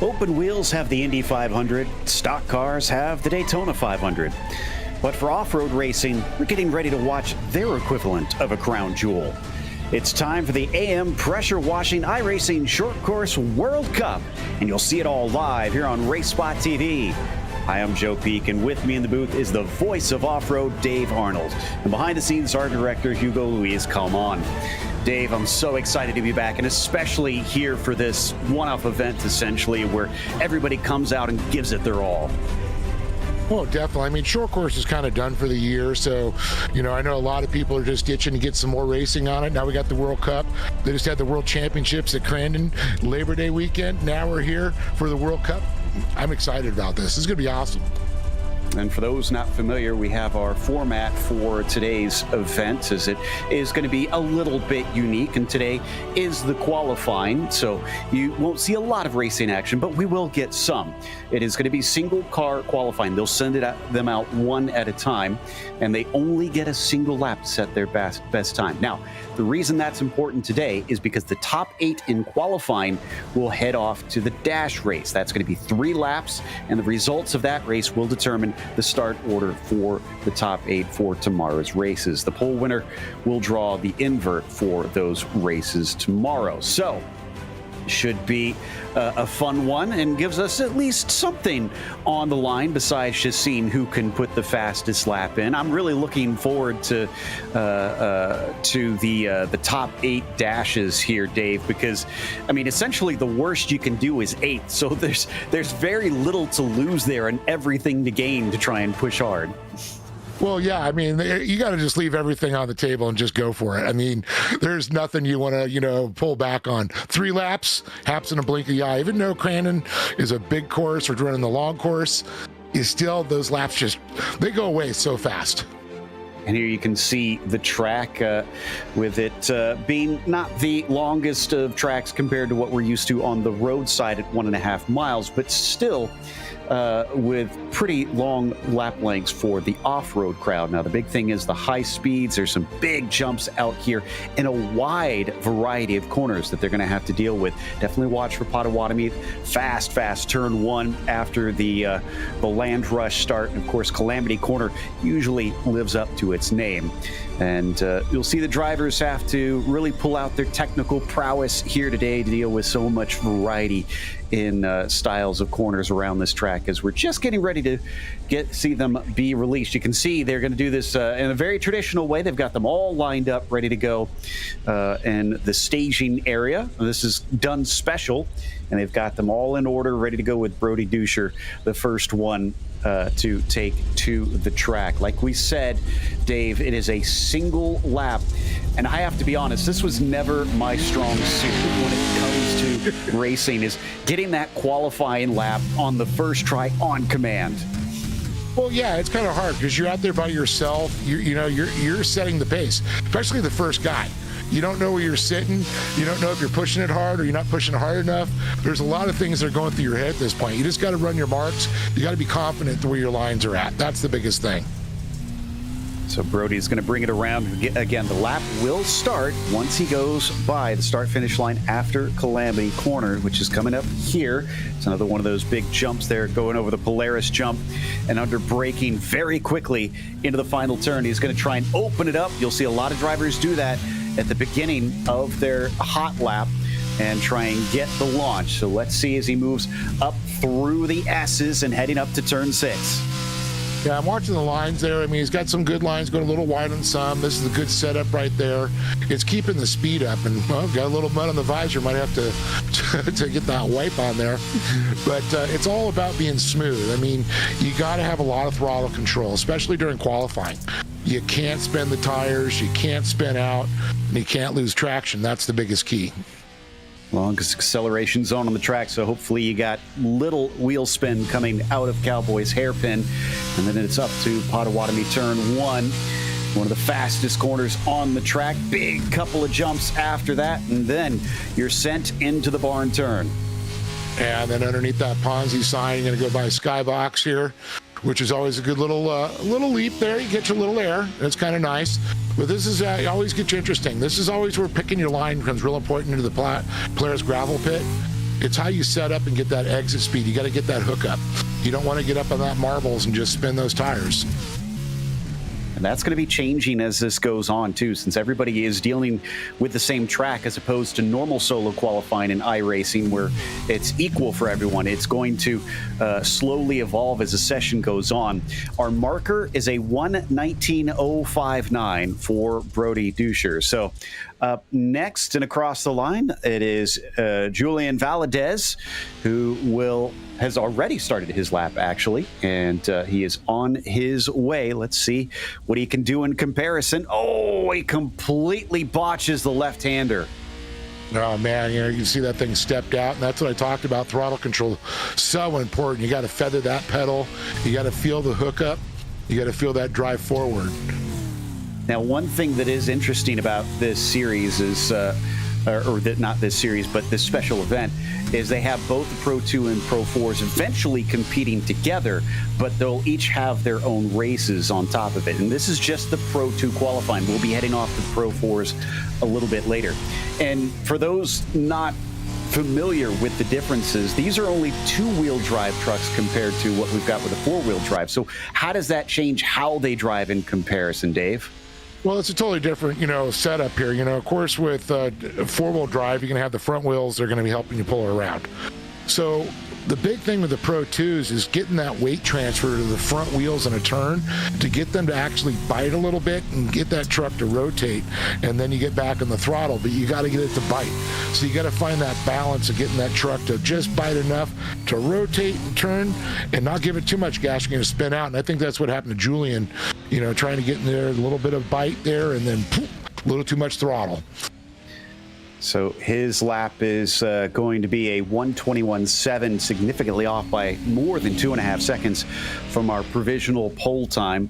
Open wheels have the Indy 500, stock cars have the Daytona 500. But for off-road racing, we're getting ready to watch their equivalent of a crown jewel. It's time for the AM pressure washing iRacing Short Course World Cup, and you'll see it all live here on RaceSpotTV. Hi, I'm Joe Peak, and with me in the booth is the voice of off-road, Dave Arnold, and behind the scenes, our director, Hugo Luis. Come on. Dave, I'm so excited to be back, and especially here for this one-off event, essentially, where everybody comes out and gives it their all. Well, definitely. I mean, short course is kind of done for the year. So, I know a lot of people are just itching to get some more racing on it. Now we got the World Cup. They just had the World Championships at Crandon Labor Day weekend. Now we're here for the World Cup. I'm excited about this. This is going to be awesome. And for those not familiar, we have our format for today's event, as it is going to be a little bit unique. And today is the qualifying, so you won't see a lot of racing action, but we will get some. It is going to be single car qualifying. They'll send them out one at a time, and they only get a single lap to set their best time. Now, the reason that's important today is because the top 8 in qualifying will head off to the dash race. That's going to be 3 laps, and the results of that race will determine the start order for the top 8 for tomorrow's races. The pole winner will draw the invert for those races tomorrow. So, should be a fun one and gives us at least something on the line besides just seeing who can put the fastest lap in. I'm really looking forward to the top 8 dashes here, Dave, because I mean, essentially the worst you can do is 8. So there's very little to lose there and everything to gain to try and push hard. Well, yeah, I mean, you got to just leave everything on the table and just go for it. I mean, there's nothing you want to, pull back on. 3 laps, happens in a blink of the eye. Even though Crandon is a big course or running the long course, is still those laps they go away so fast. And here you can see the track with it being not the longest of tracks compared to what we're used to on the roadside at 1.5 miles, but still with pretty long lap lengths for the off-road crowd. Now, the big thing is the high speeds. There's some big jumps out here and a wide variety of corners that they're going to have to deal with. Definitely watch for Potawatomi. Fast turn 1 after the land rush start. And, of course, Calamity Corner usually lives up to its name. And you'll see the drivers have to really pull out their technical prowess here today to deal with so much variety in styles of corners around this track, as we're just getting ready to see them be released. You can see they're going to do this in a very traditional way. They've got them all lined up, ready to go in the staging area. This is done special, and they've got them all in order, ready to go with Brody Duscher, the first one to take to the track. Like we said, Dave, it is a single lap, and I have to be honest, this was never my strong suit when it comes to racing, is getting that qualifying lap on the first try on command. Well, yeah, it's kind of hard because you're out there by yourself. You're setting the pace, especially the first guy. You don't know where you're sitting. You don't know if you're pushing it hard or you're not pushing it hard enough. There's a lot of things that are going through your head at this point. You just got to run your marks. You got to be confident where your lines are at. That's the biggest thing. So Brody's going to bring it around. Again, the lap will start once he goes by the start-finish line after Calamity Corner, which is coming up here. It's another one of those big jumps there, going over the Polaris jump and under braking very quickly into the final turn. He's going to try and open it up. You'll see a lot of drivers do that at the beginning of their hot lap and try and get the launch. So let's see as he moves up through the S's and heading up to turn 6. Yeah, I'm watching the lines there. I mean, he's got some good lines, going a little wide on some. This is a good setup right there. It's keeping the speed up, and got a little mud on the visor. Might have to get that wipe on there. But it's all about being smooth. I mean, you got to have a lot of throttle control, especially during qualifying. You can't spin the tires, you can't spin out, and you can't lose traction. That's the biggest key. Longest acceleration zone on the track, so hopefully you got little wheel spin coming out of Cowboy's hairpin. And then it's up to Potawatomi turn 1. One of the fastest corners on the track. Big couple of jumps after that, and then you're sent into the barn turn. And then underneath that Ponzi sign, you're going to go by Skybox here, which is always a good little leap there. You get your little air. It's kind of nice. But this is always gets you interesting. This is always where picking your line becomes real important into the Polaris gravel pit. It's how you set up and get that exit speed. You got to get that hook up. You don't want to get up on that marbles and just spin those tires. And that's going to be changing as this goes on, too, since everybody is dealing with the same track as opposed to normal solo qualifying in iRacing where it's equal for everyone. It's going to slowly evolve as the session goes on. Our marker is a 1:19.059 for Brody Duscher. So up next and across the line, it is Julian Valadez, who has already started his lap, actually, and he is on his way. Let's see what he can do in comparison. Oh, he completely botches the left-hander. Oh, man, you can see that thing stepped out, and that's what I talked about. Throttle control, so important. You got to feather that pedal. You got to feel the hookup. You got to feel that drive forward. Now, one thing that is interesting about this series is, not this series, but this special event, is they have both the Pro 2 and Pro 4s eventually competing together, but they'll each have their own races on top of it. And this is just the Pro 2 qualifying. We'll be heading off to the Pro 4s a little bit later. And for those not familiar with the differences, these are only two-wheel drive trucks compared to what we've got with a four-wheel drive. So how does that change how they drive in comparison, Dave? Well, it's a totally different, setup here. Of course, with four-wheel drive, you're going to have the front wheels. They're going to be helping you pull it around. So the big thing with the Pro 2s is getting that weight transfer to the front wheels in a turn to get them to actually bite a little bit and get that truck to rotate, and then you get back on the throttle, but you got to get it to bite. So you got to find that balance of getting that truck to just bite enough to rotate and turn and not give it too much gas. You're going to spin out, and I think that's what happened to Julian, trying to get in there, a little bit of bite there, and then poof, a little too much throttle. So his lap is going to be a 1:21.7, significantly off by more than 2.5 seconds from our provisional pole time.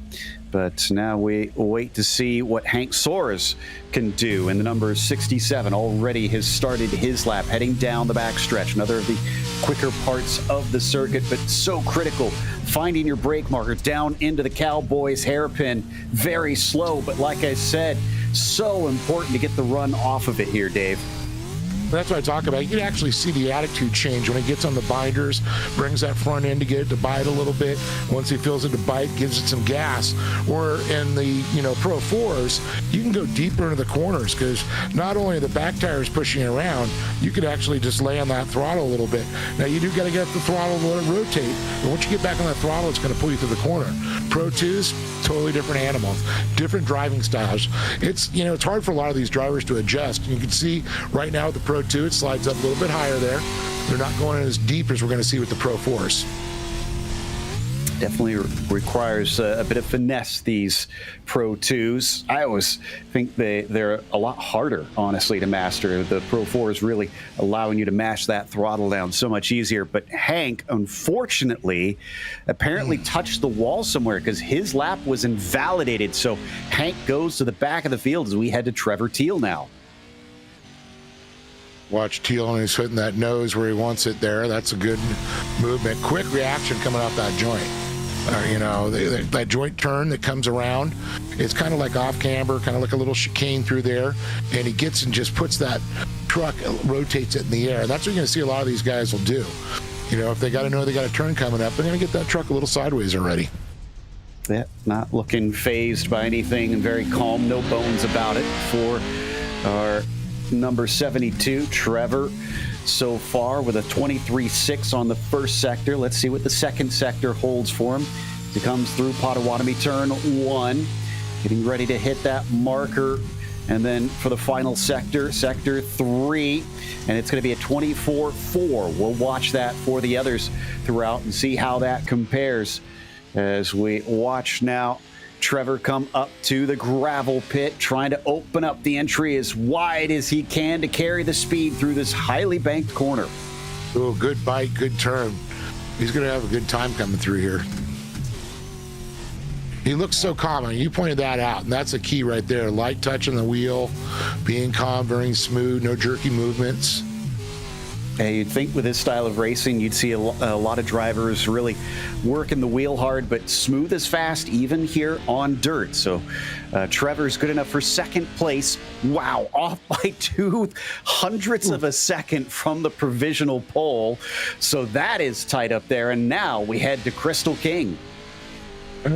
But now we wait to see what Hank Soares can do. And the number 67 already has started his lap, heading down the backstretch. Another of the quicker parts of the circuit, but so critical. Finding your brake marker down into the Cowboys hairpin. Very slow, but like I said, so important to get the run off of it here, Dave. That's what I talk about. You can actually see the attitude change when it gets on the binders, brings that front end to get it to bite a little bit. Once he feels it to bite, gives it some gas. Or in the Pro 4s, you can go deeper into the corners because not only are the back tires pushing you around, you could actually just lay on that throttle a little bit. Now you do got to get the throttle to let it rotate, and once you get back on that throttle, it's going to pull you through the corner. Pro 2s, totally different animals, different driving styles. It's it's hard for a lot of these drivers to adjust. And you can see right now with the Pro 2, it slides up a little bit higher there. They're not going as deep as we're going to see with the Pro 4s. Definitely requires a bit of finesse, these Pro 2s. I always think they're a lot harder, honestly, to master. The Pro 4 is really allowing you to mash that throttle down so much easier. But Hank, unfortunately, apparently touched the wall somewhere because his lap was invalidated. So Hank goes to the back of the field as we head to Trevor Teal now. Watch Teal, and he's hitting that nose where he wants it there. That's a good movement. Quick reaction coming off that joint. That joint turn that comes around, it's kind of like off camber, kind of like a little chicane through there, and he gets and just puts that truck, rotates it in the air. That's what you're going to see a lot of these guys will do. If they got to know they got a turn coming up, they're going to get that truck a little sideways already. Yeah, not looking phased by anything and very calm, no bones about it for our number 72, Trevor, so far with a 23.6 on the first sector. Let's see what the second sector holds for him. He comes through Potawatomi turn 1, getting ready to hit that marker. And then for the final sector, sector 3, and it's going to be a 24.4. We'll watch that for the others throughout and see how that compares as we watch now Trevor come up to the gravel pit, trying to open up the entry as wide as he can to carry the speed through this highly banked corner. Oh, good bite, good turn. He's going to have a good time coming through here. He looks so calm. You pointed that out, and that's a key right there. Light touch on the wheel, being calm, very smooth, no jerky movements. You'd think with this style of racing, you'd see a lot of drivers really working the wheel hard, but smooth as fast, even here on dirt. So Trevor's good enough for second place. Wow, off by 0.02 of a second from the provisional pole. So that is tight up there. And now we head to Crystal King.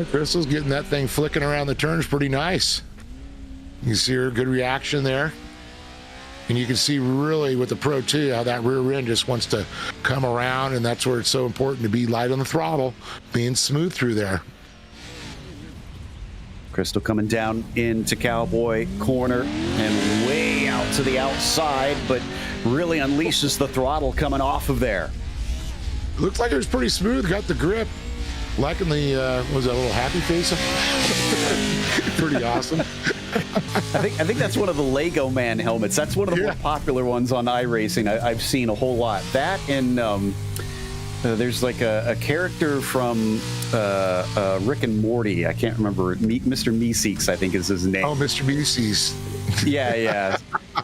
Crystal's getting that thing flicking around the turns pretty nice. You see her good reaction there. And you can see really with the Pro 2 how that rear end just wants to come around, and that's where it's so important to be light on the throttle, being smooth through there. Crystal coming down into Cowboy corner and way out to the outside, but really unleashes the throttle coming off of there. Looks like it was pretty smooth, got the grip. Liking the, was that a little happy face? Pretty awesome. I think that's one of the Lego Man helmets. That's one of the more popular ones on iRacing. I've seen a whole lot. That and there's like a character from Rick and Morty. I can't remember. Mr. Meeseeks, I think is his name. Oh, Mr. Meeseeks. Yeah.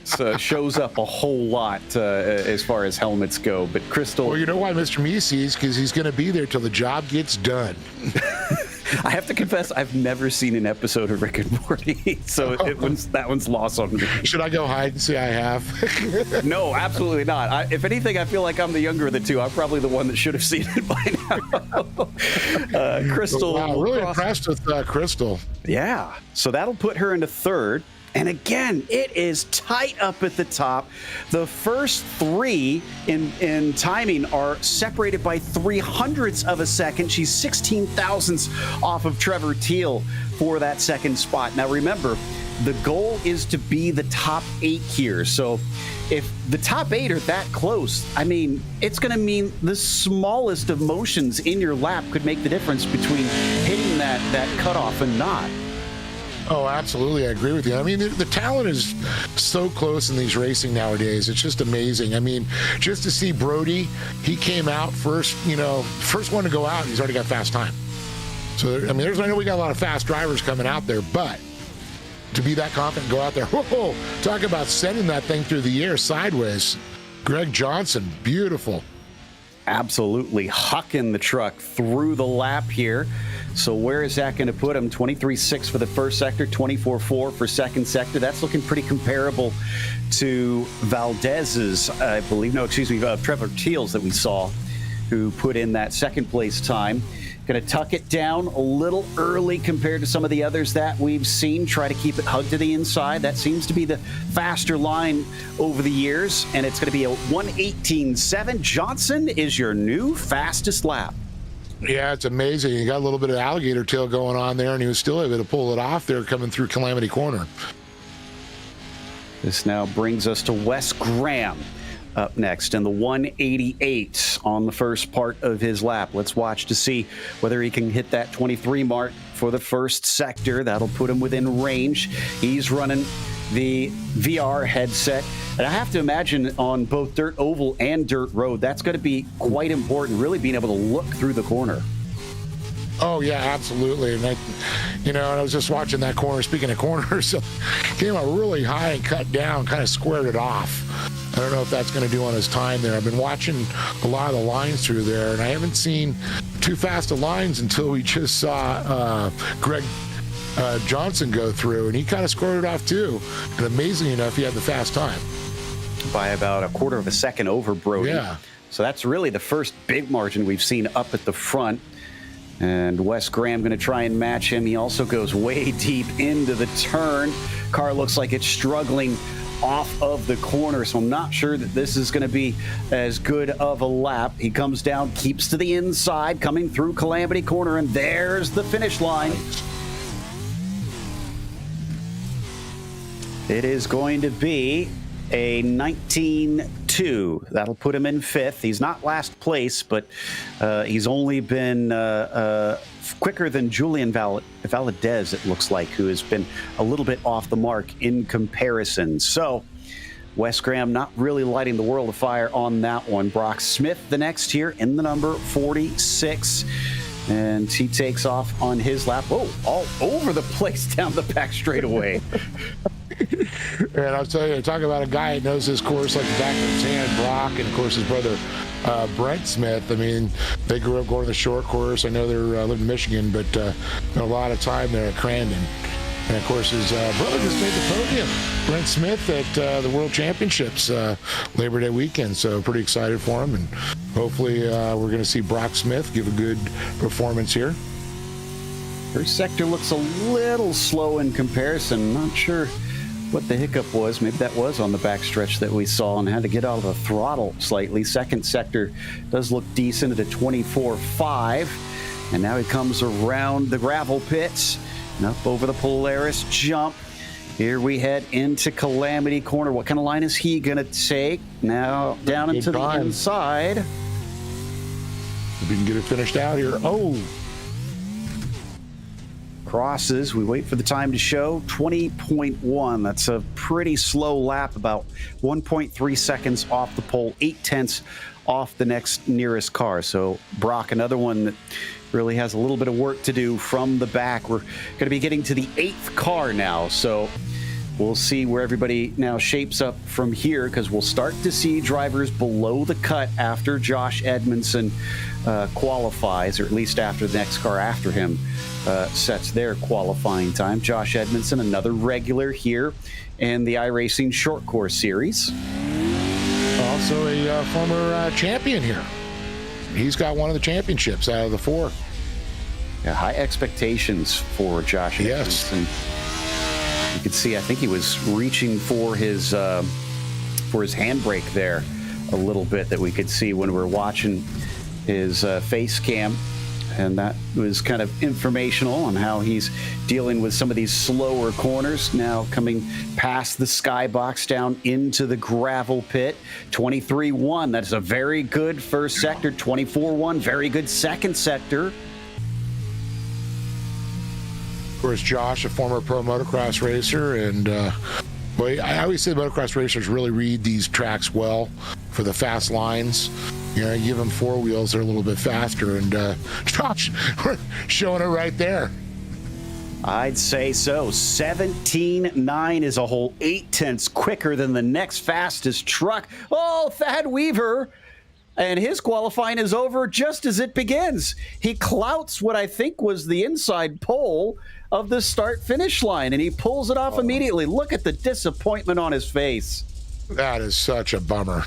So it shows up a whole lot as far as helmets go. But Crystal. Well, you know why Mr. Meeseeks? Because he's going to be there till the job gets done. I have to confess, I've never seen an episode of Rick and Morty, so that one's lost on me. Should I go hide and say I have? No, absolutely not. If anything, I feel like I'm the younger of the two. I'm probably the one that should have seen it by now. Crystal. Wow, really impressed with Crystal. Yeah, so that'll put her into third. And again, it is tight up at the top. The first three in timing are separated by 0.03 of a second. She's 16 thousandths off of Trevor Teal for that second spot. Now remember, the goal is to be the top 8 here. So if the top 8 are that close, I mean, it's going to mean the smallest of motions in your lap could make the difference between hitting that cutoff and not. Oh, absolutely. I agree with you. I mean, the talent is so close in these racing nowadays. It's just amazing. I mean, just to see Brody, he came out first, first one to go out, and he's already got fast time. So, I mean, I know we got a lot of fast drivers coming out there, but to be that confident, go out there, whoa, talk about sending that thing through the air sideways. Greg Johnson, beautiful. Absolutely hucking the truck through the lap here. So where is that going to put him? 23.6 for the first sector, 24.4 for second sector. That's looking pretty comparable to Valdez's, Trevor Teal's that we saw, who put in that second place time. Going to tuck it down a little early compared to some of the others that we've seen. Try to keep it hugged to the inside. That seems to be the faster line over the years, and it's going to be a 1:18.7. Johnson is your new fastest lap. Yeah, it's amazing. He got a little bit of alligator tail going on there, and he was still able to pull it off there coming through Calamity Corner. This now brings us to Wes Graham up next in the 188 on the first part of his lap. Let's watch to see whether he can hit that 23 mark for the first sector. That'll put him within range. He's running the VR headset. And I have to imagine on both dirt oval and dirt road, that's going to be quite important, really being able to look through the corner. Oh, yeah, absolutely. And I was just watching that corner. Speaking of corners, so came out really high and cut down, kind of squared it off. I don't know if that's going to do on his time there. I've been watching a lot of the lines through there, and I haven't seen too fast of lines until we just saw Greg Johnson go through, and he kind of squared it off too. And amazingly enough, he had the fast time. By about 1/4 of a second over Brody. Yeah. So that's really the first big margin we've seen up at the front. And Wes Graham going to try and match him. He also goes way deep into the turn. Car looks like it's struggling off of the corner, so I'm not sure that this is going to be as good of a lap. He comes down, keeps to the inside, coming through Calamity Corner, and there's the finish line. It is going to be a 19.2. That'll put him in 5th. He's not last place, but he's only been quicker than Julian Valadez, it looks like, who has been a little bit off the mark in comparison. So Wes Graham not really lighting the world afire on that one. Brock Smith the next here in the number 46. And he takes off on his lap. Oh, all over the place down the back straightaway. And I'll tell you, talk about a guy that knows this course like the back of his hand, Brock, and of course his brother Brent Smith. I mean, they grew up going to the short course. I know they're live in Michigan, but spent a lot of time there at Crandon. And of course, his brother just made the podium, Brent Smith, at the World Championships Labor Day weekend. So pretty excited for him, and hopefully we're going to see Brock Smith give a good performance here. First sector looks a little slow in comparison. Not sure what the hiccup was. Maybe that was on the backstretch that we saw and had to get out of the throttle slightly. Second sector does look decent at a 24.5. And now he comes around the gravel pits and up over the Polaris jump. Here we head into Calamity Corner. What kind of line is he going to take? Now down into the inside. If we can get it finished out here. Oh! Crosses. We wait for the time to show. 20.1. That's a pretty slow lap, about 1.3 seconds off the pole, 0.8 off the next nearest car. So Brock, another one that really has a little bit of work to do from the back. We're going to be getting to the 8th car now. So we'll see where everybody now shapes up from here, because we'll start to see drivers below the cut after Josh Edmondson qualifies, or at least after the next car after him sets their qualifying time. Josh Edmondson, another regular here in the iRacing Short Course Series. Also a former champion here. He's got one of the championships out of the 4. Yeah, high expectations for Josh Edmondson. You could see, I think he was reaching for his handbrake there a little bit, that we could see when we were watching his face cam. And that was kind of informational on how he's dealing with some of these slower corners. Now coming past the skybox down into the gravel pit. 23.1, that's a very good first sector. 24.1, very good second sector. Of course, Josh, a former pro motocross racer, and well, I always say motocross racers really read these tracks well for the fast lines. You know, you give them 4 wheels, they're a little bit faster, and Josh, we're showing it right there. I'd say so. 17.9 is a whole 0.8 quicker than the next fastest truck. Oh, Thad Weaver. And his qualifying is over just as it begins. He clouts what I think was the inside pole of the start-finish line, and he pulls it off immediately. Look at the disappointment on his face. That is such a bummer.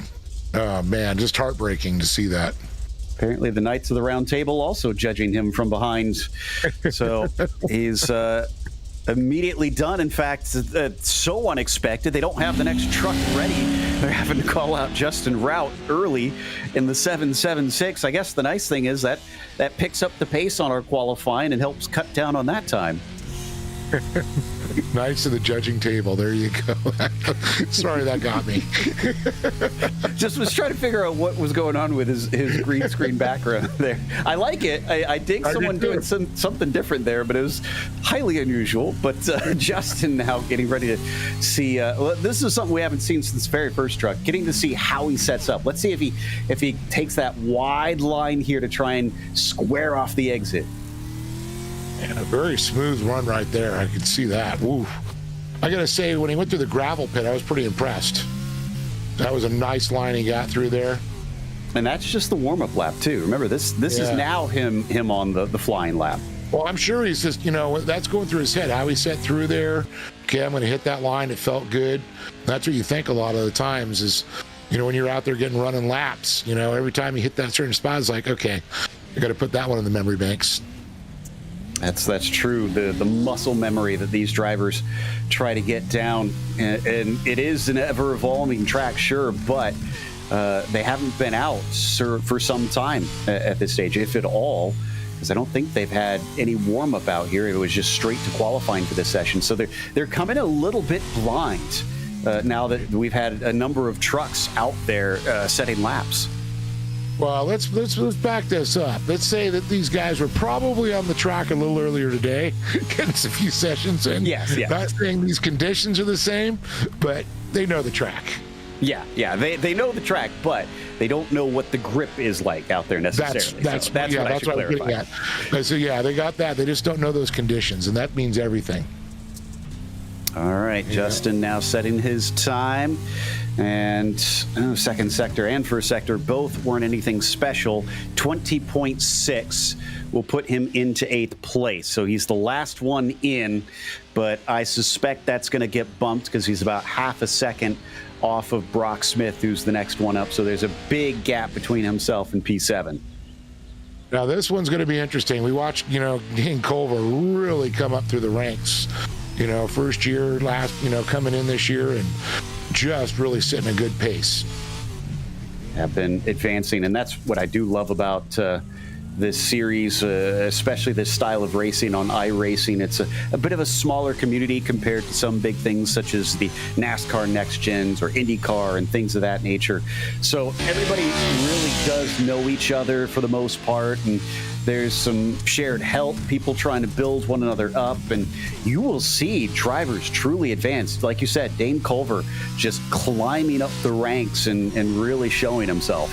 Oh, man, just heartbreaking to see that. Apparently the Knights of the Round Table also judging him from behind. So he's immediately done. In fact, so unexpected. They don't have the next truck ready. They're having to call out Justin Rout early in the 7.76. I guess the nice thing is that picks up the pace on our qualifying and helps cut down on that time. Knights of the judging table. There you go. Sorry, that got me. Just was trying to figure out what was going on with his green screen background there. I like it. I dig someone doing something different there, but it was highly unusual. But Justin now getting ready to see. This is something we haven't seen since the very first truck. Getting to see how he sets up. Let's see if he takes that wide line here to try and square off the exit. And a very smooth run right there. I could see that. Ooh. I got to say, when he went through the gravel pit, I was pretty impressed. That was a nice line he got through there. And that's just the warm-up lap, too. Remember, this is now him on the flying lap. Well, I'm sure he's just, that's going through his head, how he set through there. Okay, I'm going to hit that line. It felt good. That's what you think a lot of the times is, when you're out there running laps, every time you hit that certain spot, it's like, okay, I got to put that one in the memory banks. That's true. The muscle memory that these drivers try to get down, and it is an ever-evolving track, sure, but they haven't been out for some time at this stage, if at all, because I don't think they've had any warm-up out here. It was just straight to qualifying for this session. So they're coming a little bit blind now that we've had a number of trucks out there setting laps. Well, let's back this up. Let's say that these guys were probably on the track a little earlier today, getting a few sessions in. Yes. Not saying these conditions are the same, but they know the track. Yeah. They know the track, but they don't know what the grip is like out there necessarily. That's what I should clarify. So yeah, they got that. They just don't know those conditions, and that means everything. All right, Justin now setting his time. And second sector and first sector both weren't anything special. 20.6 will put him into 8th place. So he's the last one in, but I suspect that's going to get bumped because he's about half a second off of Brock Smith, who's the next one up. So there's a big gap between himself and P7. Now this one's going to be interesting. We watched, Dane Culver really come up through the ranks. First year, coming in this year and just really setting a good pace. Have been advancing, and that's what I do love about this series, especially this style of racing on iRacing. It's a bit of a smaller community compared to some big things such as the NASCAR Next Gens or IndyCar and things of that nature. So everybody really does know each other for the most part, and there's some shared help, people trying to build one another up, and you will see drivers truly advance. Like you said, Dane Culver just climbing up the ranks and really showing himself.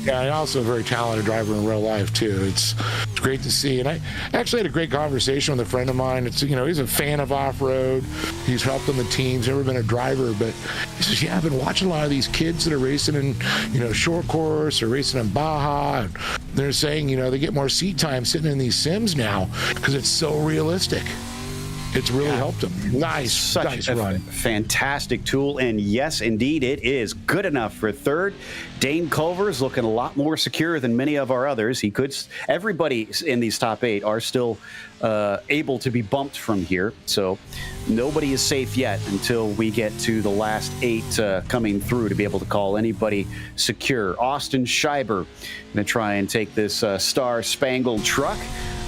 Yeah, and also a very talented driver in real life, too. It's great to see. And I actually had a great conversation with a friend of mine. He's a fan of off-road. He's helped on the teams, never been a driver. But he says, yeah, I've been watching a lot of these kids that are racing in, short course or racing in Baja. And they're saying, they get more seat time sitting in these sims now because it's so realistic. It's really helped them. Nice run. Fantastic tool. And yes, indeed, it is good enough for third. Dane Culver is looking a lot more secure than many of our others. Everybody in these top 8 are still able to be bumped from here. So nobody is safe yet until we get to the last 8 coming through to be able to call anybody secure. Austin Scheiber going to try and take this star-spangled truck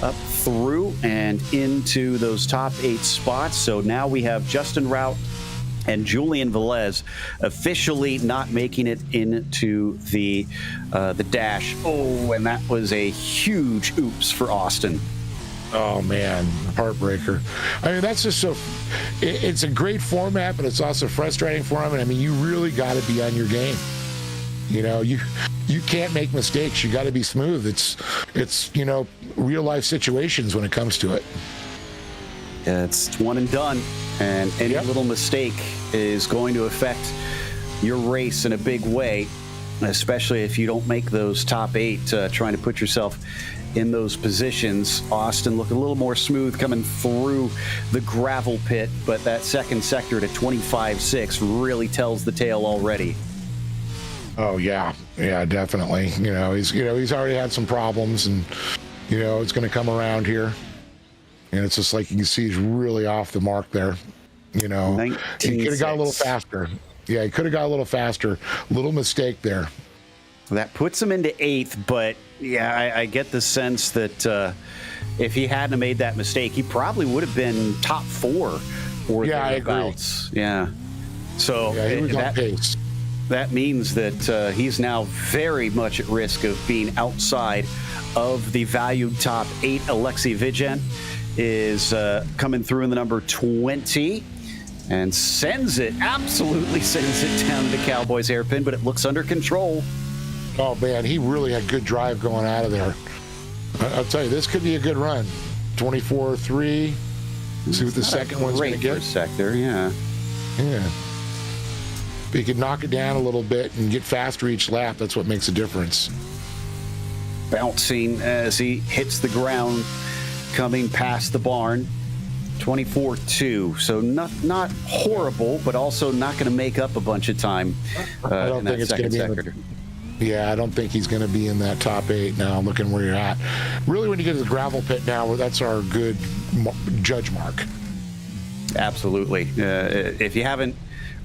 up through and into those top 8 spots. So now we have Justin Rout and Julian Velez officially not making it into the dash. Oh, and that was a huge oops for Austin. Oh, man, heartbreaker. I mean, that's just so... It's a great format, but it's also frustrating for him. And, I mean, you really got to be on your game. You can't make mistakes. You got to be smooth. It's real life situations when it comes to it. Yeah, it's one and done, and any little mistake is going to affect your race in a big way, especially if you don't make those top 8, trying to put yourself in those positions. Austin looking a little more smooth coming through the gravel pit, but that second sector to 25.6 really tells the tale already. Oh yeah, definitely. He's already had some problems, and it's going to come around here. And it's just like you can see he's really off the mark there. He could have got a little faster. Yeah, he could have got a little faster. Little mistake there. That puts him into 8th, but yeah, I get the sense that if he hadn't made that mistake, he probably would have been top 4 or thereabouts. Yeah, so he was on pace. That means that he's now very much at risk of being outside of the valued top 8. Alexei Vigen is coming through in the number 20 and absolutely sends it down to the Cowboys hairpin, but it looks under control. Oh, man, he really had good drive going out of there. I'll tell you, this could be a good run. 24.3. See what the second one's going to get. Sector, yeah. Yeah. If he could knock it down a little bit and get faster each lap, that's what makes a difference. Bouncing as he hits the ground, coming past the barn. 24.2, so not horrible, but also not going to make up a bunch of time. I don't think it's going to be I don't think he's going to be in that top 8 now, looking where you're at. Really, when you get to the gravel pit now, that's our good judge mark. Absolutely. If you haven't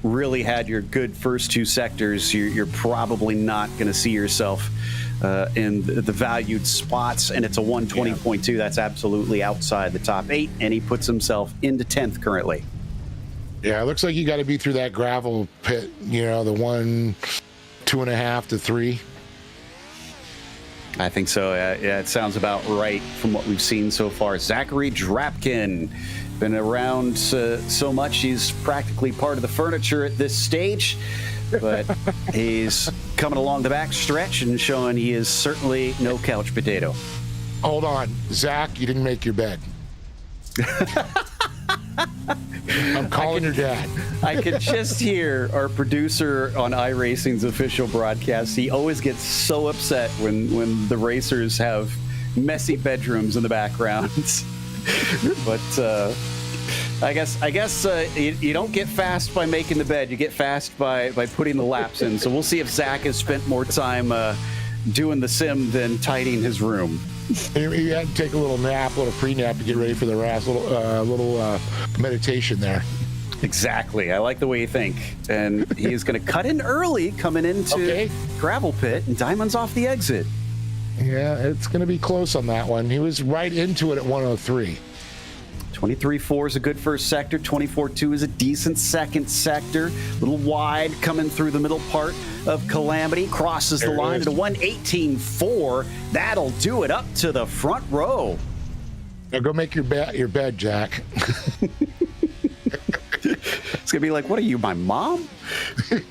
really had your good first 2 sectors, you're probably not going to see yourself in the valued spots, and it's a 120.2. That's absolutely outside the top 8, and he puts himself into 10th currently. Yeah, it looks like you got to be through that gravel pit, the 1, 2.5 to 3. I think so. Yeah, it sounds about right from what we've seen so far. Zachary Drapkin, been around so much, he's practically part of the furniture at this stage, but he's coming along the back stretch and showing he is certainly no couch potato. Hold on, Zach, you didn't make your bed. I'm calling your dad. I could just hear our producer on iRacing's official broadcast. He always gets so upset when the racers have messy bedrooms in the background. But I guess you don't get fast by making the bed. You get fast by putting the laps in. So we'll see if Zach has spent more time doing the sim than tidying his room. He had to take a little nap, a little pre-nap to get ready for the race, a little meditation there. Exactly. I like the way you think. And he is going to cut in early coming into gravel pit, and Diamond's off the exit. Yeah, it's going to be close on that one. He was right into it at 103. 23.4 is a good first sector. 24.2 is a decent second sector. A little wide coming through the middle part of Calamity. Crosses the line at a 118.4. That'll do it up to the front row. Now go make your bed, Jack. It's going to be like, what are you, my mom? Cody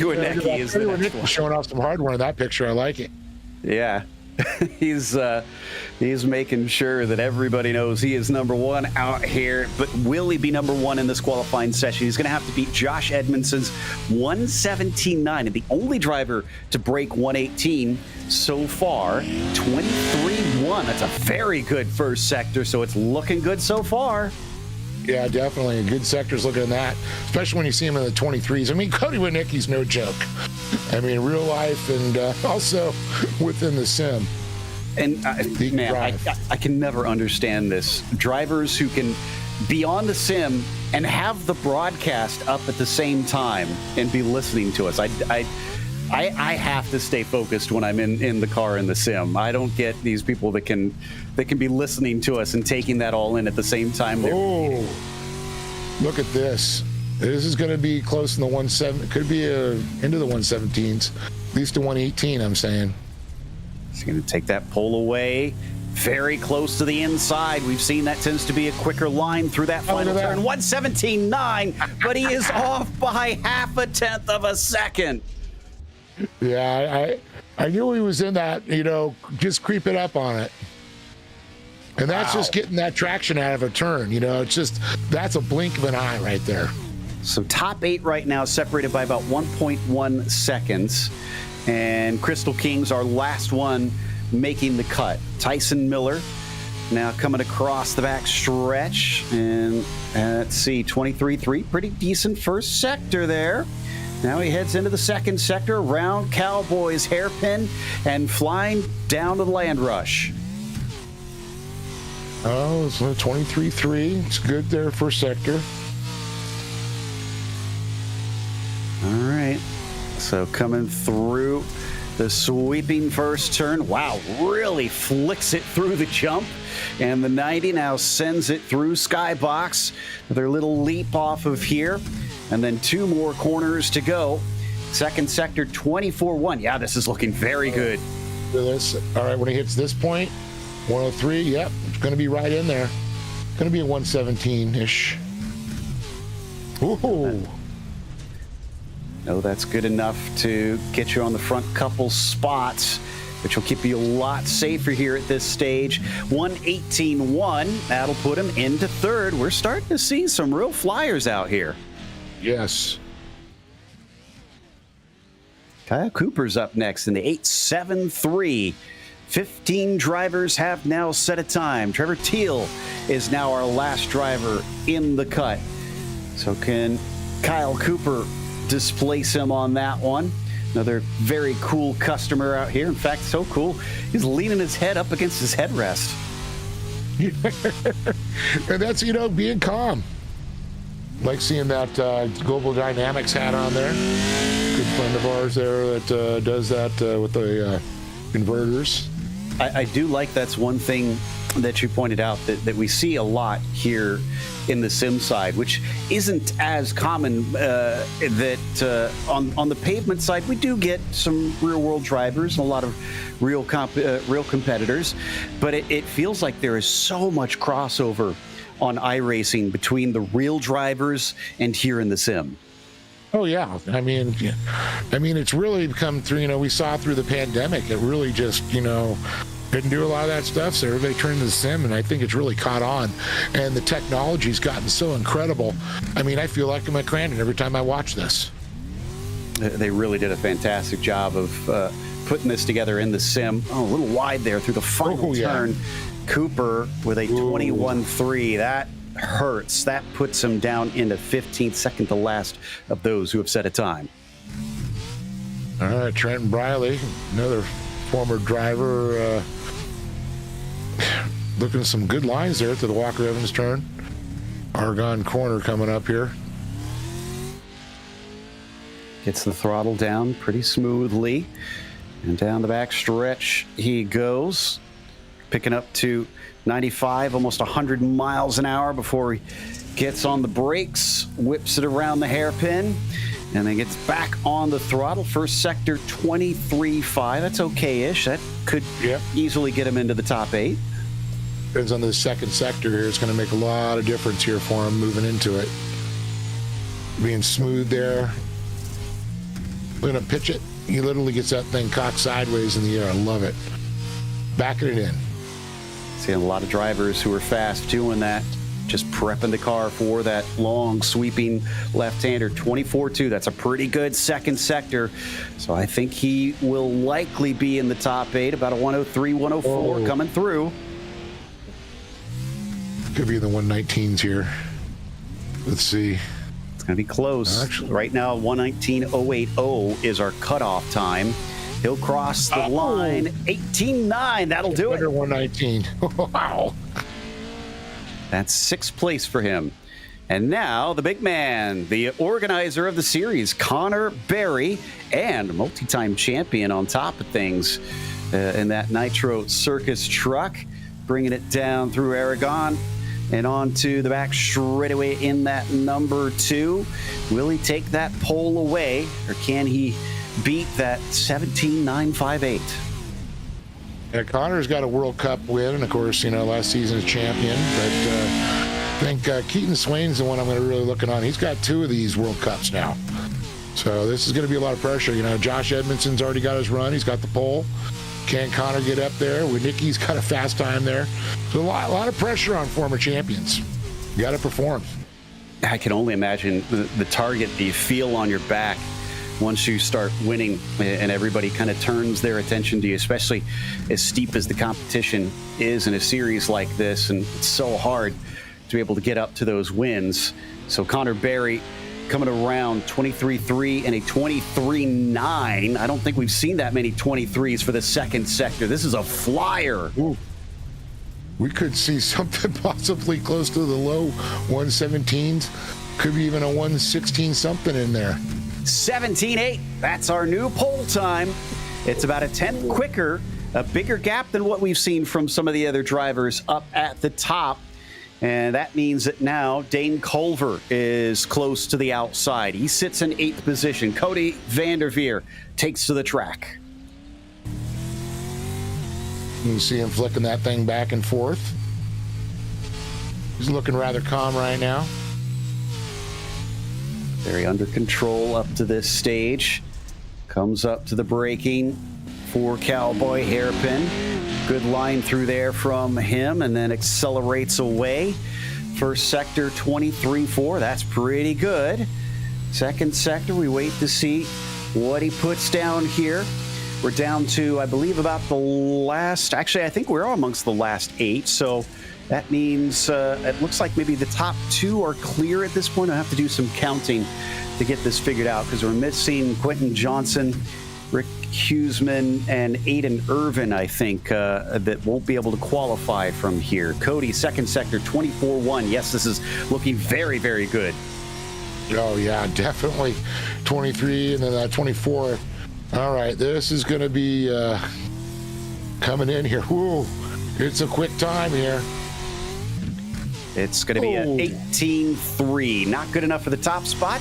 Wienecke is the next one. Showing off some hardware in that picture. I like it. Yeah. He's making sure that everybody knows he is number one out here. But will he be number one in this qualifying session? He's going to have to beat Josh Edmondson's 117.9, and the only driver to break 118 so far. 23.1. That's a very good first sector, so it's looking good so far. Yeah, definitely. A good sector's looking at that, especially when you see him in the 23s. I mean, Cody Wienecke's no joke. I mean, real life and also within the sim. And man, I can never understand this. Drivers who can be on the sim and have the broadcast up at the same time and be listening to us. I have to stay focused when I'm in the car in the sim. I don't get these people that can be listening to us and taking that all in at the same time. Oh, look at this. This is going to be close in the 117. It could be into the 117s, at least to 118, I'm saying. He's going to take that pole away. Very close to the inside. We've seen that tends to be a quicker line through that final turn. 117.9, but he is off by half a tenth of a second. Yeah, I knew he was in that, just creeping up on it. And that's just getting that traction out of a turn, it's just, that's a blink of an eye right there. So top 8 right now, separated by about 1.1 seconds. And Crystal King's our last one making the cut. Tyson Miller now coming across the back stretch. And let's see, 23.3, pretty decent first sector there. Now he heads into the second sector around Cowboys hairpin and flying down to the land rush. Oh, it's 23.3. It's good there, first sector. All right. So coming through the sweeping first turn. Wow, really flicks it through the jump. And the 90 now sends it through Skybox. Their little leap off of here. And then 2 more corners to go. Second sector, 24.1. Yeah, this is looking very good. All right, when he hits this point, 103, yep, it's going to be right in there. It's going to be a 117-ish. Ooh. No, that's good enough to get you on the front couple spots, which will keep you a lot safer here at this stage. 118.1, that'll put him into third. We're starting to see some real flyers out here. Yes. Kyle Cooper's up next in the 8.73. 15 drivers have now set a time. Trevor Teal is now our last driver in the cut. So can Kyle Cooper displace him on that one? Another very cool customer out here. In fact, so cool, he's leaning his head up against his headrest. And that's, being calm. Like seeing that Global Dynamics hat on there. Good friend of ours there that does that with the converters. I do like that's one thing that you pointed out that we see a lot here in the sim side, which isn't as common that on the pavement side, we do get some real world drivers and a lot of real competitors, but it feels like there is so much crossover on iRacing between the real drivers and here in the sim. Oh yeah, I mean, it's really come through. We saw through the pandemic. It really just, Couldn't do a lot of that stuff, so everybody turned to the sim, and I think it's really caught on. And the technology's gotten so incredible. I mean, I feel like I'm at Crandon every time I watch this. They really did a fantastic job of putting this together in the sim. Oh, a little wide there through the final turn. Cooper with a 21.3. That hurts. That puts him down into 15th, second to last of those who have set a time. All right, Trenton Briley, another former driver, looking at some good lines there to the Walker Evans turn. Argonne corner coming up here. Gets the throttle down pretty smoothly. And down the back stretch he goes. Picking up to 95, almost 100 miles an hour before he gets on the brakes. Whips it around the hairpin. And then gets back on the throttle. First sector, 23.5. That's okay-ish. That could easily get him into the top 8. Depends on the second sector here. It's going to make a lot of difference here for him moving into it. Being smooth there. We're going to pitch it. He literally gets that thing cocked sideways in the air. I love it. Backing it in. Seeing a lot of drivers who are fast doing that. Just prepping the car for that long sweeping left-hander. 24.2. That's a pretty good second sector. So I think he will likely be in the top 8. About a 103, 104 coming through. Could be the 119s here. Let's see. It's going to be close. Actually, right now, 119.080 is our cutoff time. He'll cross the line. 18.9. That'll do it. 119. Wow. That's 6th place for him. And now the big man, the organizer of the series, Connor Berry, and multi-time champion on top of things in that Nitro Circus truck, bringing it down through Aragon and onto the back straightaway in that number 2. Will he take that pole away, or can he beat that 17.958? Yeah, Connor's got a World Cup win, and of course, last season's champion. But I think Keaton Swain's the one I'm going to really looking on. He's got 2 of these World Cups now. So this is going to be a lot of pressure. Josh Edmondson's already got his run. He's got the pole. Can Connor get up there? Nicky's got a fast time there. So a lot of pressure on former champions. You got to perform. I can only imagine the target that you feel on your back once you start winning and everybody kind of turns their attention to you, especially as steep as the competition is in a series like this. And it's so hard to be able to get up to those wins. So Connor Berry coming around 23.3 and a 23.9. I don't think we've seen that many 23s for the second sector. This is a flyer. Ooh. We could see something possibly close to the low 117s. Could be even a 116 something in there. 17.8. That's our new pole time. It's about a 10th quicker, a bigger gap than what we've seen from some of the other drivers up at the top. And that means that now Dane Culver is close to the outside. He sits in 8th position. Cody Vanderveer takes to the track. You can see him flicking that thing back and forth. He's looking rather calm right now. Very under control up to this stage. Comes up to the braking for Cowboy Hairpin. Good line through there from him, and then accelerates away. First sector, 23.4. That's pretty good. Second sector, we wait to see what he puts down here. We're down to, I believe, about the last... Actually, I think we're amongst the last 8, so that means it looks like maybe the top 2 are clear at this point. I'll have to do some counting to get this figured out, because we're missing Quentin Johnson, Rick Huseman, and Aiden Irvin, I think, that won't be able to qualify from here. Cody, second sector, 24.1. Yes, this is looking very, very good. Oh, yeah, definitely. 23 and then 24. All right, this is going to be coming in here. Whoa, it's a quick time here. It's going to be an 18.3. Not good enough for the top spot,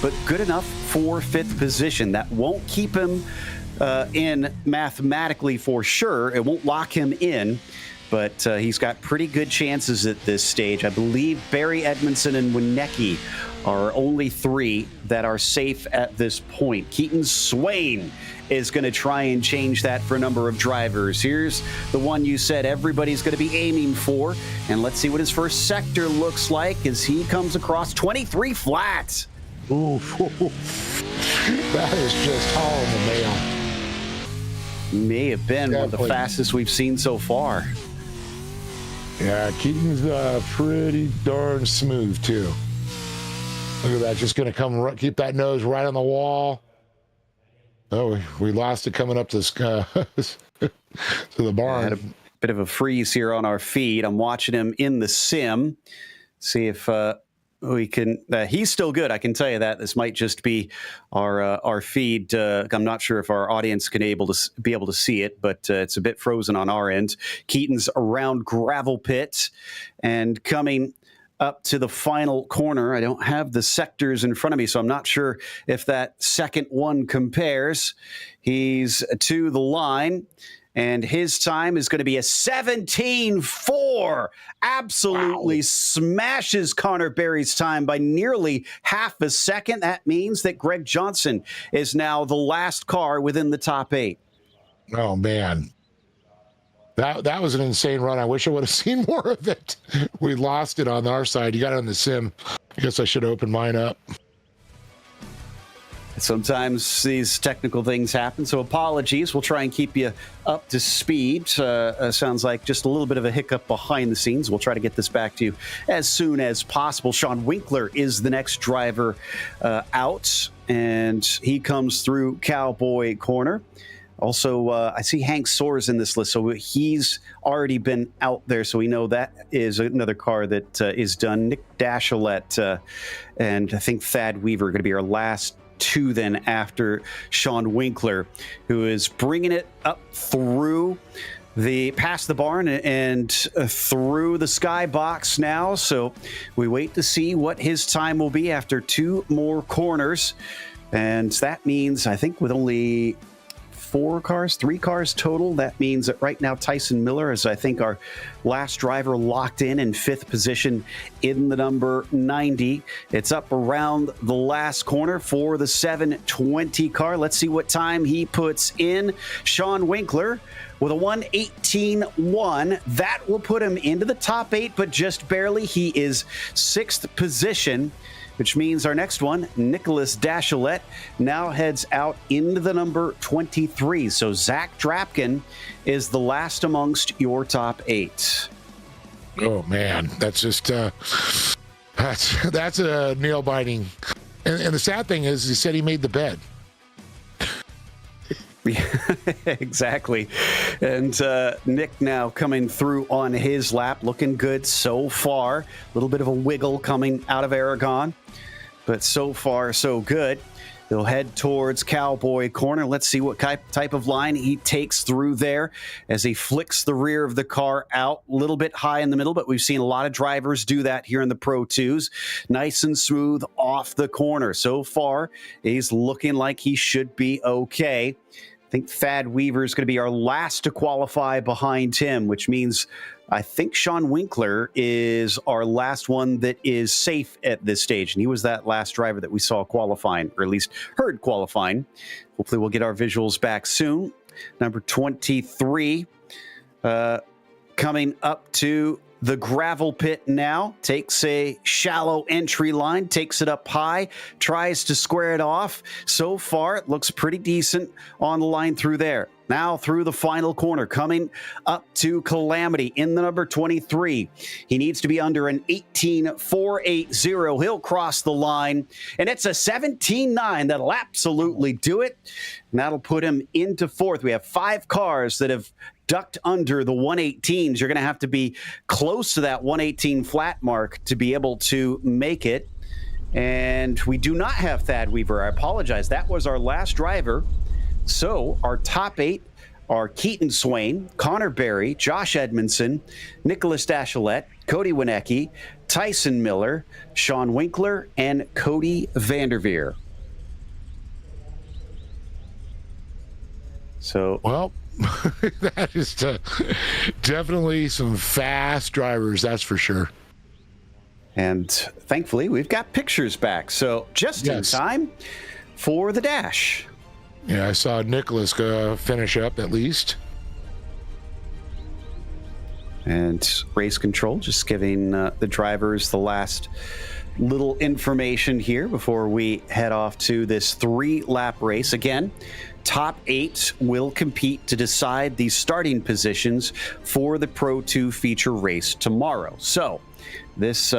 but good enough for 5th position. That won't keep him in mathematically for sure. It won't lock him in, but he's got pretty good chances at this stage. I believe Barry Edmondson and Winnecki are only 3 that are safe at this point. Keaton Swain is going to try and change that for a number of drivers. Here's the one you said everybody's going to be aiming for, and let's see what his first sector looks like as he comes across 23 flat. Ooh, that is just hauling the mail. May have been one of the fastest we've seen so far. Yeah, Keaton's pretty darn smooth too. Look at that, just going to come keep that nose right on the wall. Oh, we lost it coming up to the barn. Had a bit of a freeze here on our feed. I'm watching him in the sim. See if we can. He's still good. I can tell you that. This might just be our feed. I'm not sure if our audience can be able to see it, but it's a bit frozen on our end. Keaton's around gravel pit and coming up to the final corner. I don't have the sectors in front of me, so I'm not sure if that second one compares. He's to the line, and his time is going to be a 17.4. Absolutely smashes Connor Berry's time by nearly half a second. That means that Greg Johnson is now the last car within the top 8. Oh, man. That was an insane run. I wish I would have seen more of it. We lost it on our side. You got it on the sim. I guess I should open mine up. Sometimes these technical things happen, so apologies. We'll try and keep you up to speed. Sounds like just a little bit of a hiccup behind the scenes. We'll try to get this back to you as soon as possible. Sean Winkler is the next driver out, and he comes through Cowboy Corner. Also, I see Hank Soares in this list, so he's already been out there, so we know that is another car that is done. Nick Dashilet and I think Thad Weaver are going to be our last 2 then after Sean Winkler, who is bringing it up through past the barn and through the skybox now. So we wait to see what his time will be after 2 more corners. And that means, I think with only 3 cars total. That means that right now Tyson Miller is, I think, our last driver locked in 5th position in the number 90. It's up around the last corner for the 720 car. Let's see what time he puts in. Sean Winkler with a 1:18.1. That will put him into the top 8, but just barely. He is 6th position, which means our next one, Nicholas Dashilet, now heads out into the number 23. So Zach Drapkin is the last amongst your top 8. Oh, man. That's just, that's a nail biting. And the sad thing is, he said he made the bed. Exactly. And Nick now coming through on his lap, looking good so far. A little bit of a wiggle coming out of Aragon, but so far so good. He'll head towards Cowboy Corner. Let's see what type of line he takes through there as he flicks the rear of the car out a little bit high in the middle, but we've seen a lot of drivers do that here in the Pro 2s. Nice and smooth off the corner. So far, he's looking like he should be okay. I think Thad Weaver is going to be our last to qualify behind him, which means I think Sean Winkler is our last one that is safe at this stage. And he was that last driver that we saw qualifying, or at least heard qualifying. Hopefully we'll get our visuals back soon. Number 23 coming up to the gravel pit now, takes a shallow entry line, takes it up high, tries to square it off. So far, it looks pretty decent on the line through there. Now through the final corner, coming up to Calamity in the number 23. He needs to be under an 18.480. He'll cross the line, and it's a 17.9. That'll absolutely do it, and that'll put him into 4th. We have 5 cars that have ducked under the 118s. You're going to have to be close to that 118 flat mark to be able to make it. And we do not have Thad Weaver. I apologize. That was our last driver. So our top 8 are Keaton Swain, Connor Berry, Josh Edmondson, Nicholas Dashilet, Cody Winecki, Tyson Miller, Sean Winkler, and Cody Vanderveer. So, well, that is definitely some fast drivers, that's for sure. And thankfully, we've got pictures back. So just in time for the dash. Yeah, I saw Nicholas finish up at least. And race control, just giving the drivers the last little information here before we head off to this 3-lap race. Again, top 8 will compete to decide the starting positions for the Pro 2 feature race tomorrow. So this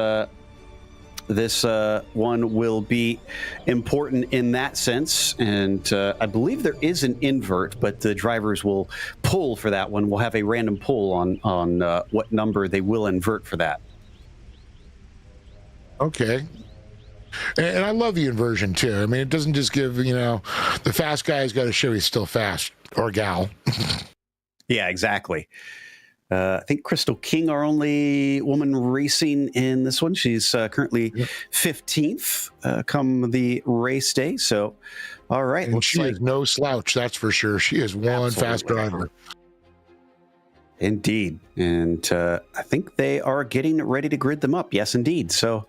one will be important in that sense, and I believe there is an invert, but the drivers will pull for that one. We'll have a random pull on what number they will invert for that. Okay. And I love the inversion too. I mean, it doesn't just give, the fast guy's got to show he's still fast, or gal. Yeah, exactly. I think Crystal King, our only woman racing in this one. She's currently 15th come the race day. So, all right. And she is no slouch, that's for sure. She is one fast driver. Indeed. And I think they are getting ready to grid them up. Yes, indeed. So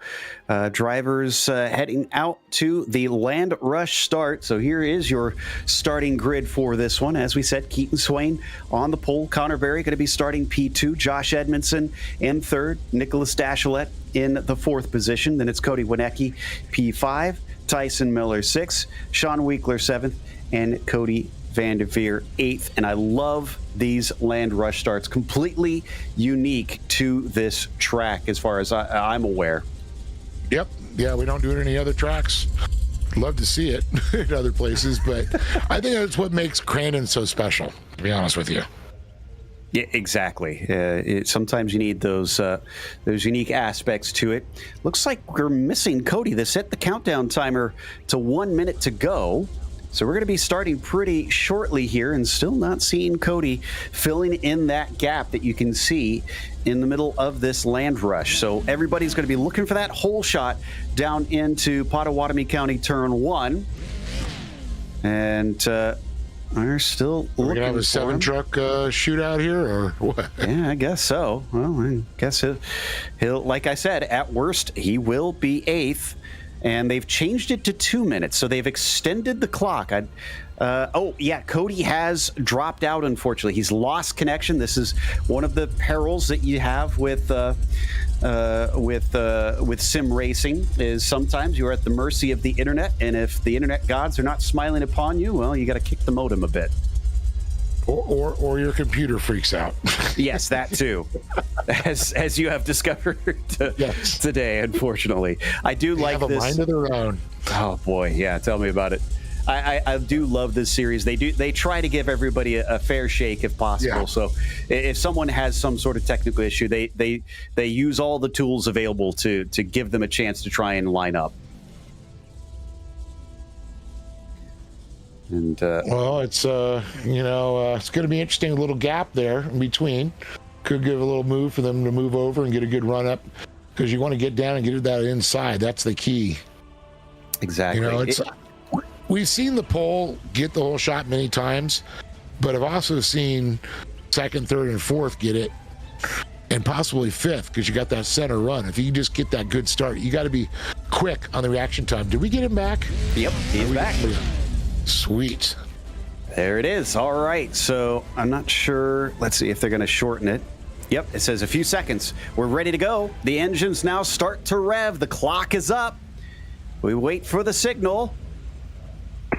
drivers heading out to the land rush start. So here is your starting grid for this one. As we said, Keaton Swain on the pole. Connor Berry going to be starting P2. Josh Edmondson in third. Nicholas Dashlet in the 4th position. Then it's Cody Wienecke, P5. Tyson Miller, 6th. Sean Winkler, 7th. And Cody Vanderveer, 8th. And I love these land rush starts. Completely unique to this track as far as I'm aware. Yep. Yeah, we don't do it in any other tracks. Love to see it in other places, but I think that's what makes Crandon so special, to be honest with you. Yeah, exactly. Sometimes you need those unique aspects to it. Looks like we're missing Cody. They set the countdown timer to 1 minute to go. So we're going to be starting pretty shortly here, and still not seeing Cody filling in that gap that you can see in the middle of this land rush. So everybody's going to be looking for that hole shot down into Pottawatomie County Turn 1. And we're still looking for him. We're going to have a 7-truck shootout here, or what? Yeah, I guess so. Well, I guess he'll, like I said, at worst, he will be 8th. And they've changed it to 2 minutes, so they've extended the clock. Oh, yeah, Cody has dropped out, unfortunately. He's lost connection. This is one of the perils that you have with sim racing, is sometimes you're at the mercy of the internet, and if the internet gods are not smiling upon you, well, you got to kick the modem a bit. Or your computer freaks out. Yes, that too, as you have discovered today. Unfortunately, I do like have this. A mind of their own. Oh boy, yeah. Tell me about it. I do love this series. They try to give everybody a fair shake if possible. Yeah. So if someone has some sort of technical issue, they use all the tools available to give them a chance to try and line up. And well, it's it's going to be interesting. A little gap there in between could give a little move for them to move over and get a good run up, because you want to get down and get that inside. That's the key. Exactly. We've seen the pole get the whole shot many times, but I've also seen 2nd, 3rd, and 4th get it, and possibly 5th, because you got that center run. If you just get that good start, you got to be quick on the reaction time. Did we get him back? Yep, he's back. Sweet. There it is. All right. So I'm not sure. Let's see if they're going to shorten it. Yep. It says a few seconds. We're ready to go. The engines now start to rev. The clock is up. We wait for the signal.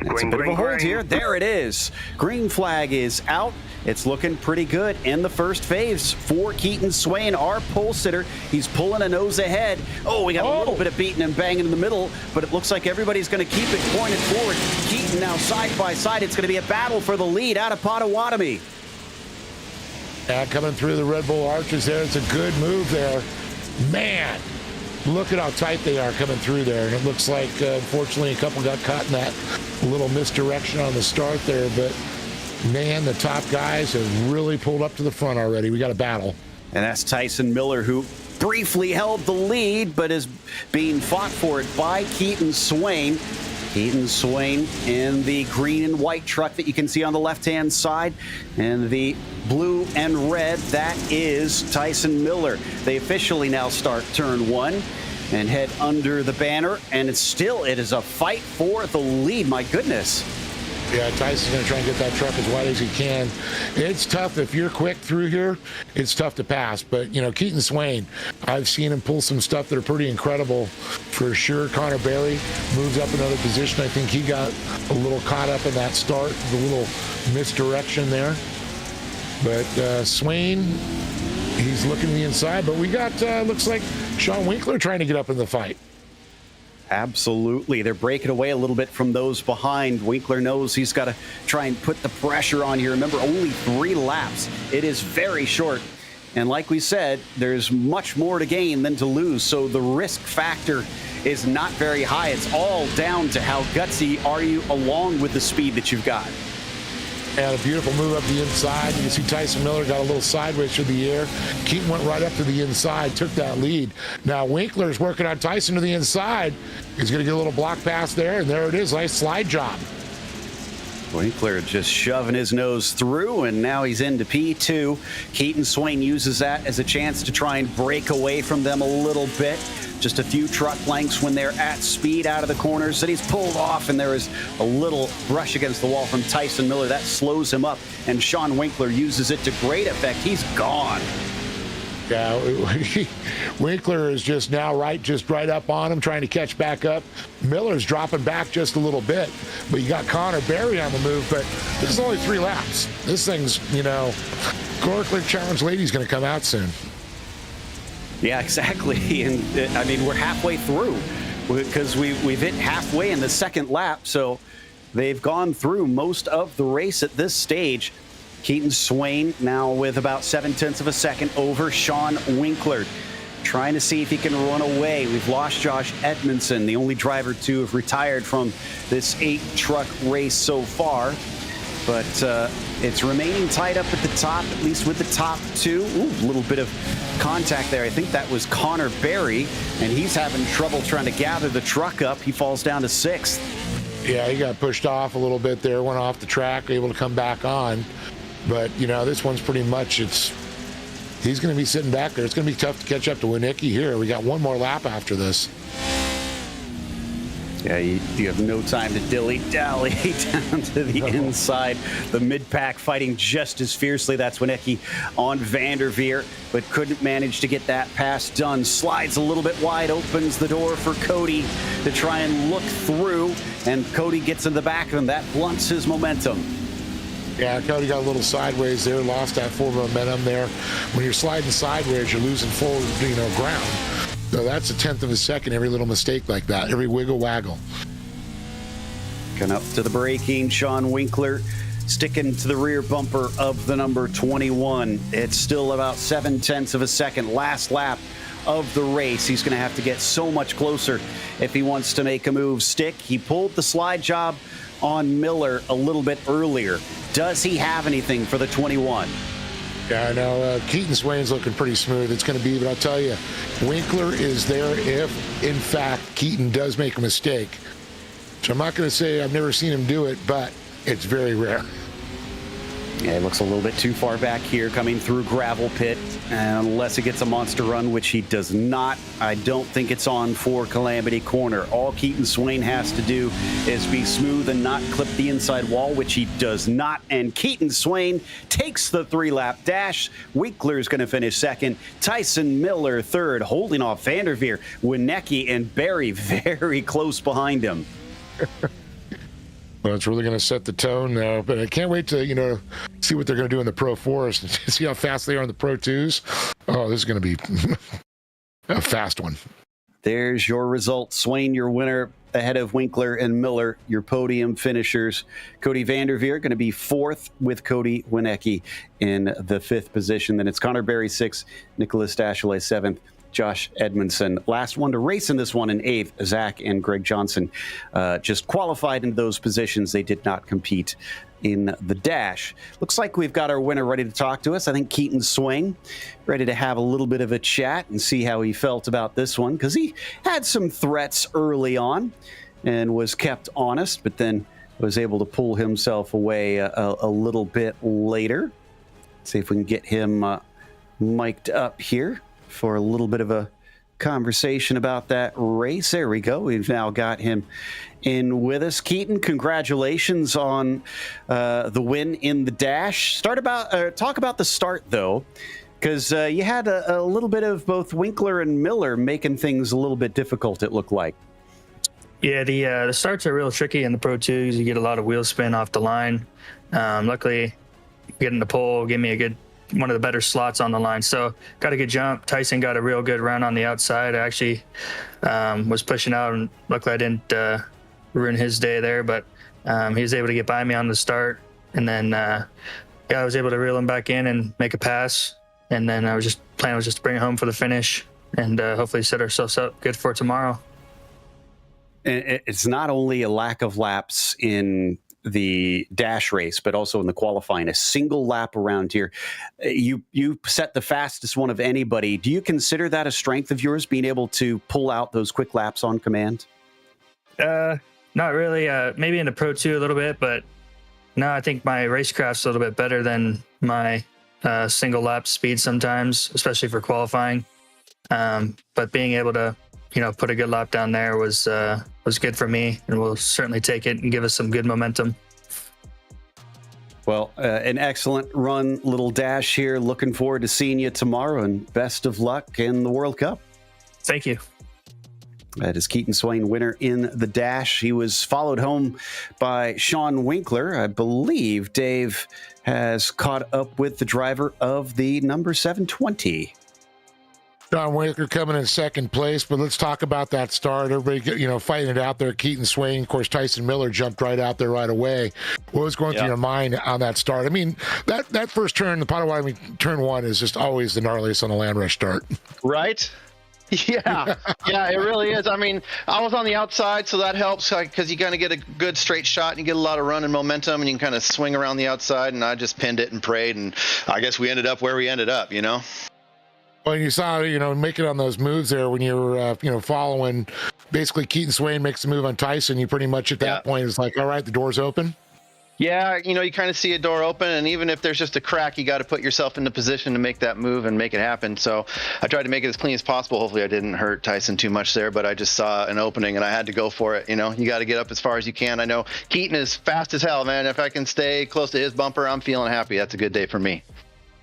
It's a bit of a hold here. There it is. Green flag is out. It's looking pretty good in the first phase for Keaton Swain, our pole sitter. He's pulling a nose ahead. Oh, we got a little bit of beating and banging in the middle, but it looks like everybody's going to keep it pointed forward. Keaton now side by side. It's going to be a battle for the lead out of Pottawatomie. Yeah, coming through the Red Bull arches there. It's a good move there. Man, look at how tight they are coming through there. And it looks like, unfortunately, a couple got caught in that little misdirection on the start there. But, man, the top guys have really pulled up to the front already. We got a battle. And that's Tyson Miller, who briefly held the lead, but is being fought for it by Keaton Swain. Keaton Swain in the green and white truck that you can see on the left-hand side, and the blue and red, that is Tyson Miller. They officially now start turn 1. and head under the banner. And it is a fight for the lead. My goodness. Yeah, Tyson's going to try and get that truck as wide as he can. It's tough. If you're quick through here, it's tough to pass. But, Keaton Swain, I've seen him pull some stuff that are pretty incredible for sure. Connor Berry moves up another position. I think he got a little caught up in that start, the little misdirection there. But Swain, he's looking to the inside. But we got, looks like Sean Winkler trying to get up in the fight. Absolutely. They're breaking away a little bit from those behind. Winkler knows he's got to try and put the pressure on here. Remember, only 3 laps. It is very short. And like we said, there's much more to gain than to lose. So the risk factor is not very high. It's all down to how gutsy are you along with the speed that you've got. And a beautiful move up the inside. You can see Tyson Miller got a little sideways through the air. Keaton went right up to the inside, took that lead. Now Winkler's working on Tyson to the inside. He's going to get a little block pass there, and there it is. Nice slide job. Winkler just shoving his nose through, and now he's into P2. Keaton Swain uses that as a chance to try and break away from them a little bit. Just a few truck lengths when they're at speed out of the corners. Then he's pulled off, and there is a little brush against the wall from Tyson Miller. That slows him up, and Sean Winkler uses it to great effect. He's gone. Yeah, Winkler is just right up on him, trying to catch back up. Miller's dropping back just a little bit, but you got Connor Berry on the move, but this is only 3 laps. This thing's, Corkler Challenge Lady's going to come out soon. Yeah, exactly. And I mean, we're halfway through because we've hit halfway in the second lap. So they've gone through most of the race at this stage. Keaton Swain now with about 0.7 of a second over Sean Winkler, trying to see if he can run away. We've lost Josh Edmondson, the only driver to have retired from this 8-truck race so far. But it's remaining tight up at the top, at least with the top 2. Ooh, a little bit of contact there. I think that was Connor Berry, and he's having trouble trying to gather the truck up. He falls down to 6th. Yeah, he got pushed off a little bit there, went off the track, able to come back on. But, this one's pretty much, he's going to be sitting back there. It's going to be tough to catch up to Winicki here. We got one more lap after this. Yeah, you have no time to dilly-dally down to the inside. The mid-pack fighting just as fiercely. That's Winicki on Vanderveer, but couldn't manage to get that pass done. Slides a little bit wide, opens the door for Cody to try and look through, and Cody gets in the back of him. That blunts his momentum. Yeah, Cody got a little sideways there, lost that full momentum there. When you're sliding sideways, you're losing full, ground. So that's 1/10 of a second, every little mistake like that, every wiggle waggle. Coming up to the braking, Sean Winkler sticking to the rear bumper of the number 21. It's still about 0.7 of a second, last lap of the race. He's going to have to get so much closer if he wants to make a move stick. He pulled the slide job on Miller a little bit earlier. Does he have anything for the 21? Yeah, I know. Keaton Swain's looking pretty smooth. It's going to be, but I'll tell you, Winkler is there if, in fact, Keaton does make a mistake. So I'm not going to say I've never seen him do it, but it's very rare. Yeah, it looks a little bit too far back here coming through gravel pit. And unless it gets a monster run, which he does not, I don't think it's on for Calamity Corner. All Keaton Swain has to do is be smooth and not clip the inside wall, which he does not. And Keaton Swain takes the 3-lap dash. Winkler's going to finish second. Tyson Miller third, holding off Vanderveer. Winicki and Berry very close behind him. Well, it's really going to set the tone now, but I can't wait to, see what they're going to do in the Pro 4s and see how fast they are in the Pro 2s. Oh, this is going to be a fast one. There's your result. Swain, your winner, ahead of Winkler and Miller, your podium finishers. Cody Vanderveer going to be 4th with Cody Winicki in the 5th position. Then it's Connor Berry 6th, Nicholas Dashley 7th, Josh Edmondson. Last one to race in this one in 8th, Zach and Greg Johnson just qualified into those positions. They did not compete in the dash. Looks like we've got our winner ready to talk to us. I think Keaton Swain ready to have a little bit of a chat and see how he felt about this one, because he had some threats early on and was kept honest, but then was able to pull himself away a little bit later. Let's see if we can get him mic'd up here for a little bit of a conversation about that race. There we go. We've now got him in with us. Keaton, congratulations on the win in the dash. Talk about the start, though, because you had a little bit of both Winkler and Miller making things a little bit difficult, it looked like. Yeah, the starts are real tricky in the Pro 2s. You get a lot of wheel spin off the line. Luckily, getting the pole gave me one of the better slots on the line. So got a good jump. Tyson got a real good run on the outside. I actually was pushing out, and luckily I didn't ruin his day there, but he was able to get by me on the start. And then I was able to reel him back in and make a pass. And then plan was just to bring it home for the finish and hopefully set ourselves up good for tomorrow. It's not only a lack of laps in the dash race, but also in the qualifying. A single lap around here. You set the fastest one of anybody. Do you consider that a strength of yours, being able to pull out those quick laps on command? Not really. Maybe in the Pro 2 a little bit, but no, I think my racecraft's a little bit better than my single lap speed sometimes, especially for qualifying. But being able to, put a good lap down there was good for me, and we'll certainly take it and give us some good momentum. Well, an excellent run, little dash here. Looking forward to seeing you tomorrow, and best of luck in the World Cup. Thank you. That is Keaton Swain, winner in the dash. He was followed home by Sean Winkler. I believe Dave has caught up with the driver of the number 720. Sean Winkler coming in second place, but let's talk about that start. Everybody, fighting it out there. Keaton Swain, of course, Tyson Miller jumped right out there right away. What was going through your mind on that start? I mean, that first turn, the Potawatomi turn one, is just always the gnarliest on a land rush start. Right? Yeah, it really is. I mean, I was on the outside, so that helps because you kind of get a good straight shot and you get a lot of run and momentum, and you can kind of swing around the outside, and I just pinned it and prayed, and I guess we ended up where we ended up, Well, you saw, making on those moves there when you were, following, basically Keaton Swain makes the move on Tyson. You pretty much at that point, it's like, all right, the door's open. Yeah, you kind of see a door open, and even if there's just a crack, you got to put yourself in the position to make that move and make it happen. So I tried to make it as clean as possible. Hopefully I didn't hurt Tyson too much there, but I just saw an opening and I had to go for it. You got to get up as far as you can. I know Keaton is fast as hell, man. If I can stay close to his bumper, I'm feeling happy. That's a good day for me.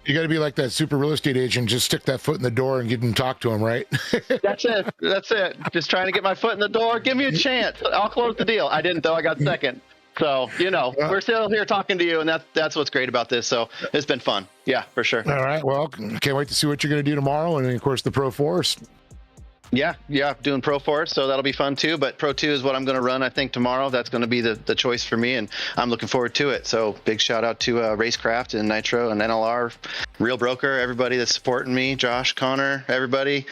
You got to be like that super real estate agent. Just stick that foot in the door and get him to talk to him, right? That's it. Just trying to get my foot in the door. Give me a chance. I'll close the deal. I didn't, though. I got second. So, we're still here talking to you, and that's what's great about this. So it's been fun. Yeah, for sure. All right. Well, can't wait to see what you're going to do tomorrow. And, of course, the Pro 4s. Yeah, doing Pro 4, so that'll be fun too. But Pro 2 is what I'm going to run, I think, tomorrow. That's going to be the choice for me, and I'm looking forward to it. So big shout out to Racecraft and Nitro and NLR, Real Broker, everybody that's supporting me, Josh, Connor, everybody.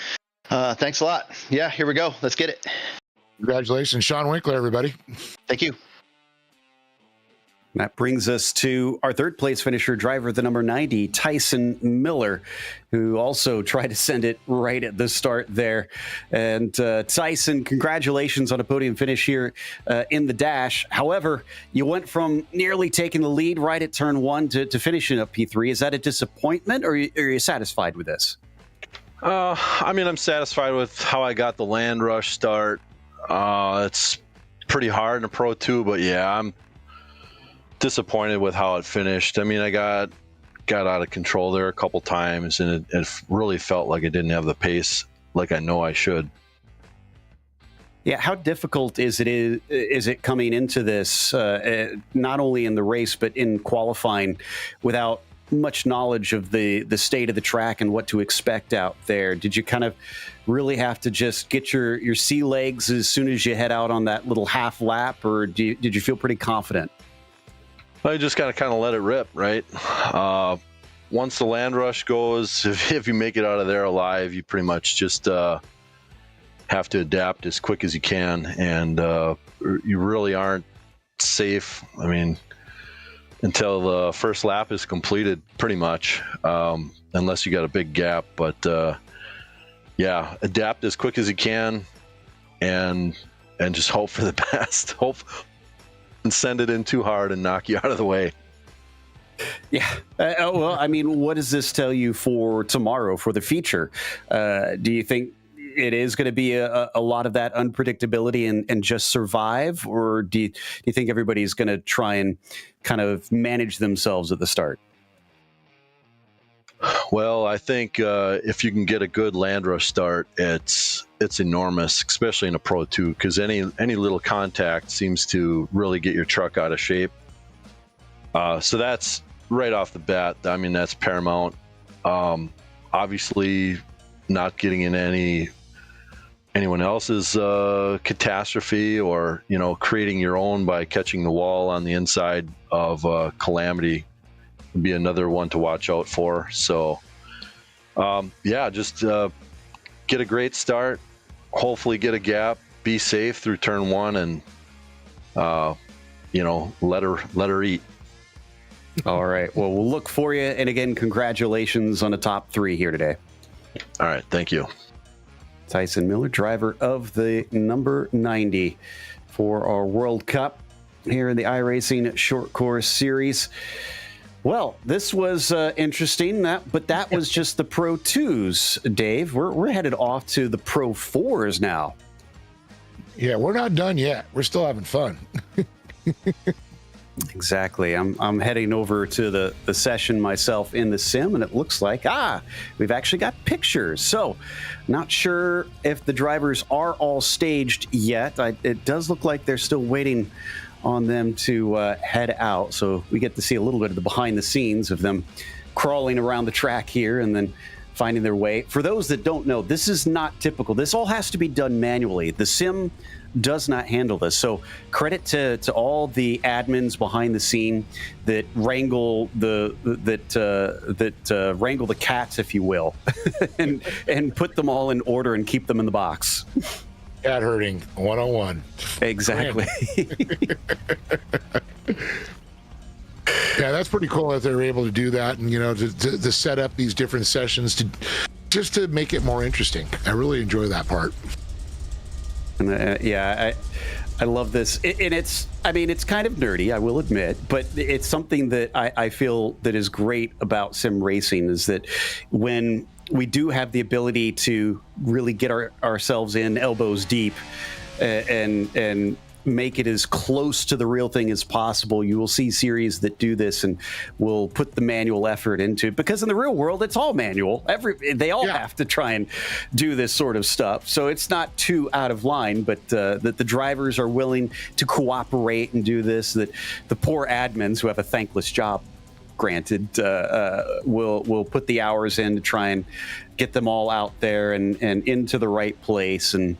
Thanks a lot. Yeah, here we go. Let's get it. Congratulations, Sean Winkler, everybody. Thank you. That brings us to our third place finisher, driver the number 90, Tyson Miller, who also tried to send it right at the start there. And Tyson, congratulations on a podium finish here in the dash. However, you went from nearly taking the lead right at turn one to finishing up P3. Is that a disappointment, or are you satisfied with this? I'm satisfied with how I got the land rush start. It's pretty hard in a Pro 2, but yeah, I'm disappointed with how it finished. I mean, I got out of control there a couple times, and it really felt like I didn't have the pace like I know I should. Yeah, how difficult is it coming into this, not only in the race but in qualifying, without much knowledge of the state of the track and what to expect out there? Did you kind of really have to just get your sea legs as soon as you head out on that little half lap, or did you feel pretty confident? I just got to kind of let it rip, right? Once the land rush goes, if you make it out of there alive, you pretty much just have to adapt as quick as you can, and you really aren't safe. I mean, until the first lap is completed, pretty much, unless you got a big gap. But yeah, adapt as quick as you can, and just hope for the best. Hope. And send it in too hard and knock you out of the way. Yeah. Well, I mean, what does this tell you for tomorrow, for the feature? Do you think it is going to be a lot of that unpredictability and just survive, or do you think everybody's going to try and kind of manage themselves at the start? Well, I think if you can get a good land rush start, it's enormous, especially in a Pro 2, because any little contact seems to really get your truck out of shape. So that's right off the bat. I mean, that's paramount. Obviously, not getting in anyone else's catastrophe, or creating your own by catching the wall on the inside of calamity would be another one to watch out for. So just get a great start, hopefully get a gap, be safe through turn 1, and let her eat. All right, well, we'll look for you, and again, congratulations on the top 3 here today. All right, thank you. Tyson Miller, driver of the number 90 for our World Cup here in the iRacing Short Course Series. Well, this was interesting, but that was just the Pro 2s, Dave. We're headed off to the Pro 4s now. Yeah, we're not done yet. We're still having fun. Exactly. I'm heading over to the session myself in the sim, and it looks like, we've actually got pictures. So, not sure if the drivers are all staged yet. It does look like they're still waiting on them to head out. So we get to see a little bit of the behind the scenes of them crawling around the track here and then finding their way. For those that don't know, this is not typical. This all has to be done manually. The sim does not handle this. So credit to all the admins behind the scene that wrangle wrangle the cats, if you will, and put them all in order and keep them in the box. Cat herding 101. Exactly. Yeah, that's pretty cool that they're able to do that, and to set up these different sessions to make it more interesting. I really enjoy that part. And I love this, and it's kind of nerdy, I will admit, but it's something that I feel that is great about sim racing, is that when we do have the ability to really get ourselves in elbows deep and make it as close to the real thing as possible. You will see series that do this and will put the manual effort into it, because in the real world, it's all manual. They all have to try and do this sort of stuff. So it's not too out of line, but that the drivers are willing to cooperate and do this, that the poor admins who have a thankless job, granted, will put the hours in to try and get them all out there and into the right place, and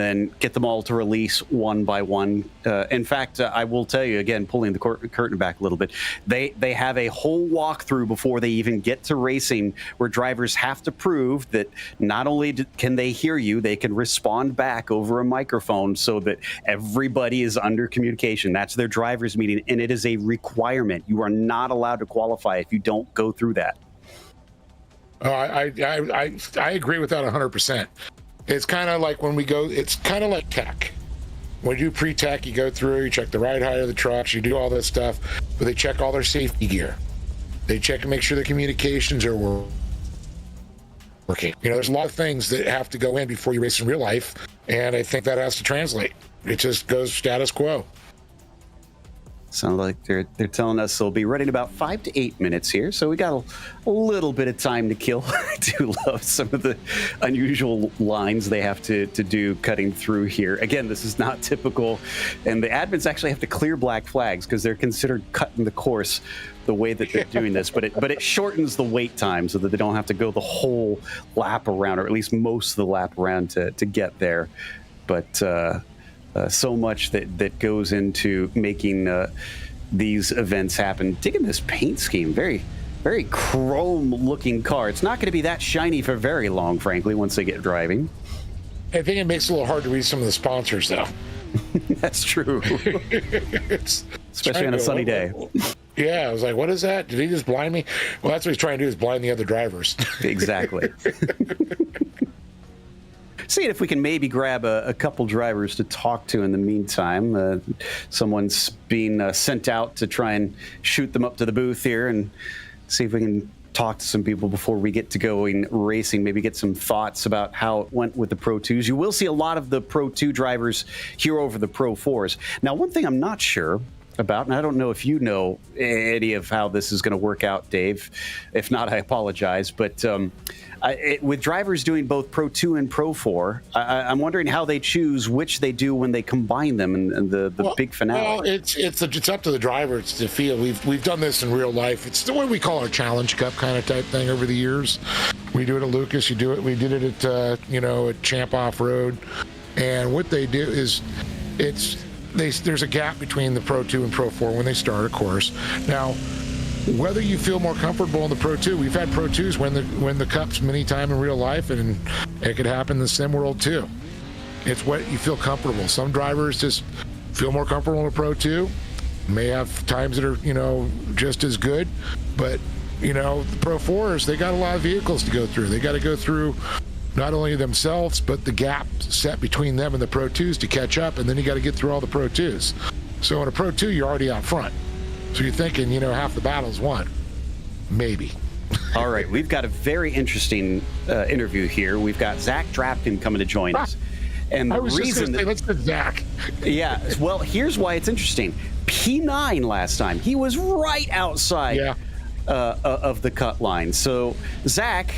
then get them all to release one by one. In fact, I will tell you, again, pulling the curtain back a little bit, they have a whole walkthrough before they even get to racing, where drivers have to prove that not only can they hear you, they can respond back over a microphone, so that everybody is under communication. That's their driver's meeting, and it is a requirement. You are not allowed to qualify if you don't go through that. I agree with that 100%. It's kind of like when we go, it's kind of like tech. When you do pre-tech, you go through, you check the ride height of the trucks, you do all that stuff, but they check all their safety gear. They check and make sure the communications are working. There's a lot of things that have to go in before you race in real life, and I think that has to translate. It just goes status quo. Sounds like they're telling us they'll be ready in about 5 to 8 minutes here, so we got a little bit of time to kill. I do love some of the unusual lines they have to do cutting through here. Again, this is not typical, and the admins actually have to clear black flags because they're considered cutting the course the way that they're doing this, but it shortens the wait time so that they don't have to go the whole lap around, or at least most of the lap around to get there. But so much that goes into making these events happen. Digging this paint scheme, very, very chrome-looking car. It's not going to be that shiny for very long, frankly, once they get driving. I think it makes it a little hard to read some of the sponsors, though. That's true. Especially on a sunny day. Yeah, I was like, what is that? Did he just blind me? Well, that's what he's trying to do, is blind the other drivers. Exactly. Seeing if we can maybe grab a couple drivers to talk to in the meantime. Someone's being sent out to try and shoot them up to the booth here and see if we can talk to some people before we get to going racing, maybe get some thoughts about how it went with the Pro 2s. You will see a lot of the Pro 2 drivers here over the Pro 4s. Now, one thing I'm not sure about, and I don't know if you know any of how this is going to work out, Dave. If not, I apologize. But with drivers doing both Pro 2 and Pro 4, I'm wondering how they choose which they do when they combine them in the big finale. Well, it's up to the driver to feel. We've done this in real life. It's the way we call our Challenge Cup kind of type thing over the years. We do it at Lucas. We did it at at Champ Off Road, and what they do is there's a gap between the Pro 2 and Pro 4 when they start, of course. Now, whether you feel more comfortable in the Pro 2, we've had Pro 2s win the cups many times in real life, and it could happen in the sim world too. It's what you feel comfortable. Some drivers just feel more comfortable in a Pro 2, may have times that are just as good, but the Pro 4s, they got a lot of vehicles to go through. They got to go through not only themselves, but the gap set between them and the Pro 2s to catch up, and then you got to get through all the Pro 2s. So in a Pro 2, you're already out front. So you're thinking, half the battle's won. Maybe. All right, we've got a very interesting interview here. We've got Zach Drapkin coming to join us. And the reason let's put Zach. Yeah, well, here's why it's interesting. P9 last time, he was right outside. Yeah. Of the cut line. So, Zach,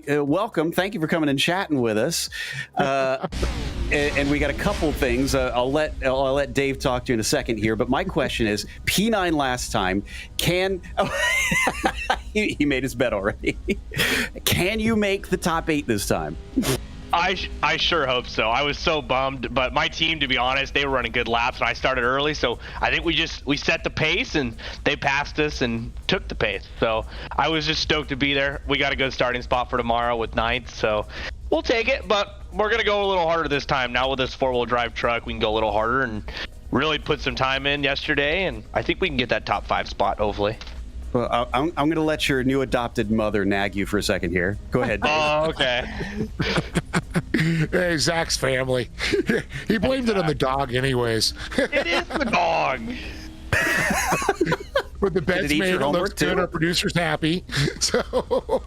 welcome. Thank you for coming and chatting with us. And we got a couple things. I'll let Dave talk to you in a second here. But my question is, P9 last time, he made his bet already. Can you make the top 8 this time? I sure hope so. I was so bummed, but my team, to be honest, they were running good laps and I started early, so I think we set the pace and they passed us and took the pace. So I was just stoked to be there. We got a good starting spot for tomorrow with 9th, so we'll take it, but we're going to go a little harder this time. Now with this 4-wheel drive truck, we can go a little harder and really put some time in yesterday, and I think we can get that top 5 spot, hopefully. Well, I'm going to let your new adopted mother nag you for a second here. Go ahead, Dave. Oh, okay. Hey, Zach's family. He blamed it on the dog anyways. It is the dog. With the bed's made, it looks good. Our producer's happy. So...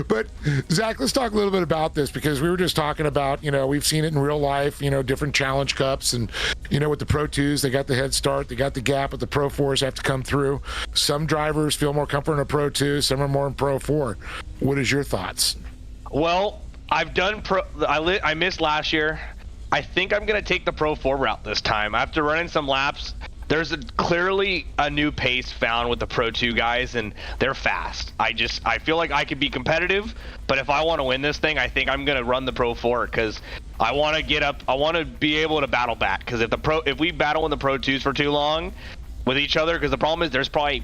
But Zach, let's talk a little bit about this, because we were just talking about, we've seen it in real life, different Challenge Cups, and with the Pro 2s, they got the head start, they got the gap, but the Pro 4s have to come through. Some drivers feel more comfort in a Pro 2, some are more in Pro 4. What is your thoughts? Well, I've done I missed last year. I think I'm going to take the Pro 4 route this time. After running some laps, there's clearly a new pace found with the Pro 2 guys, and they're fast. I feel like I could be competitive, but if I want to win this thing, I think I'm going to run the Pro 4 because I want to get up. I want to be able to battle back, because if we battle in the Pro 2s for too long with each other, because the problem is there's probably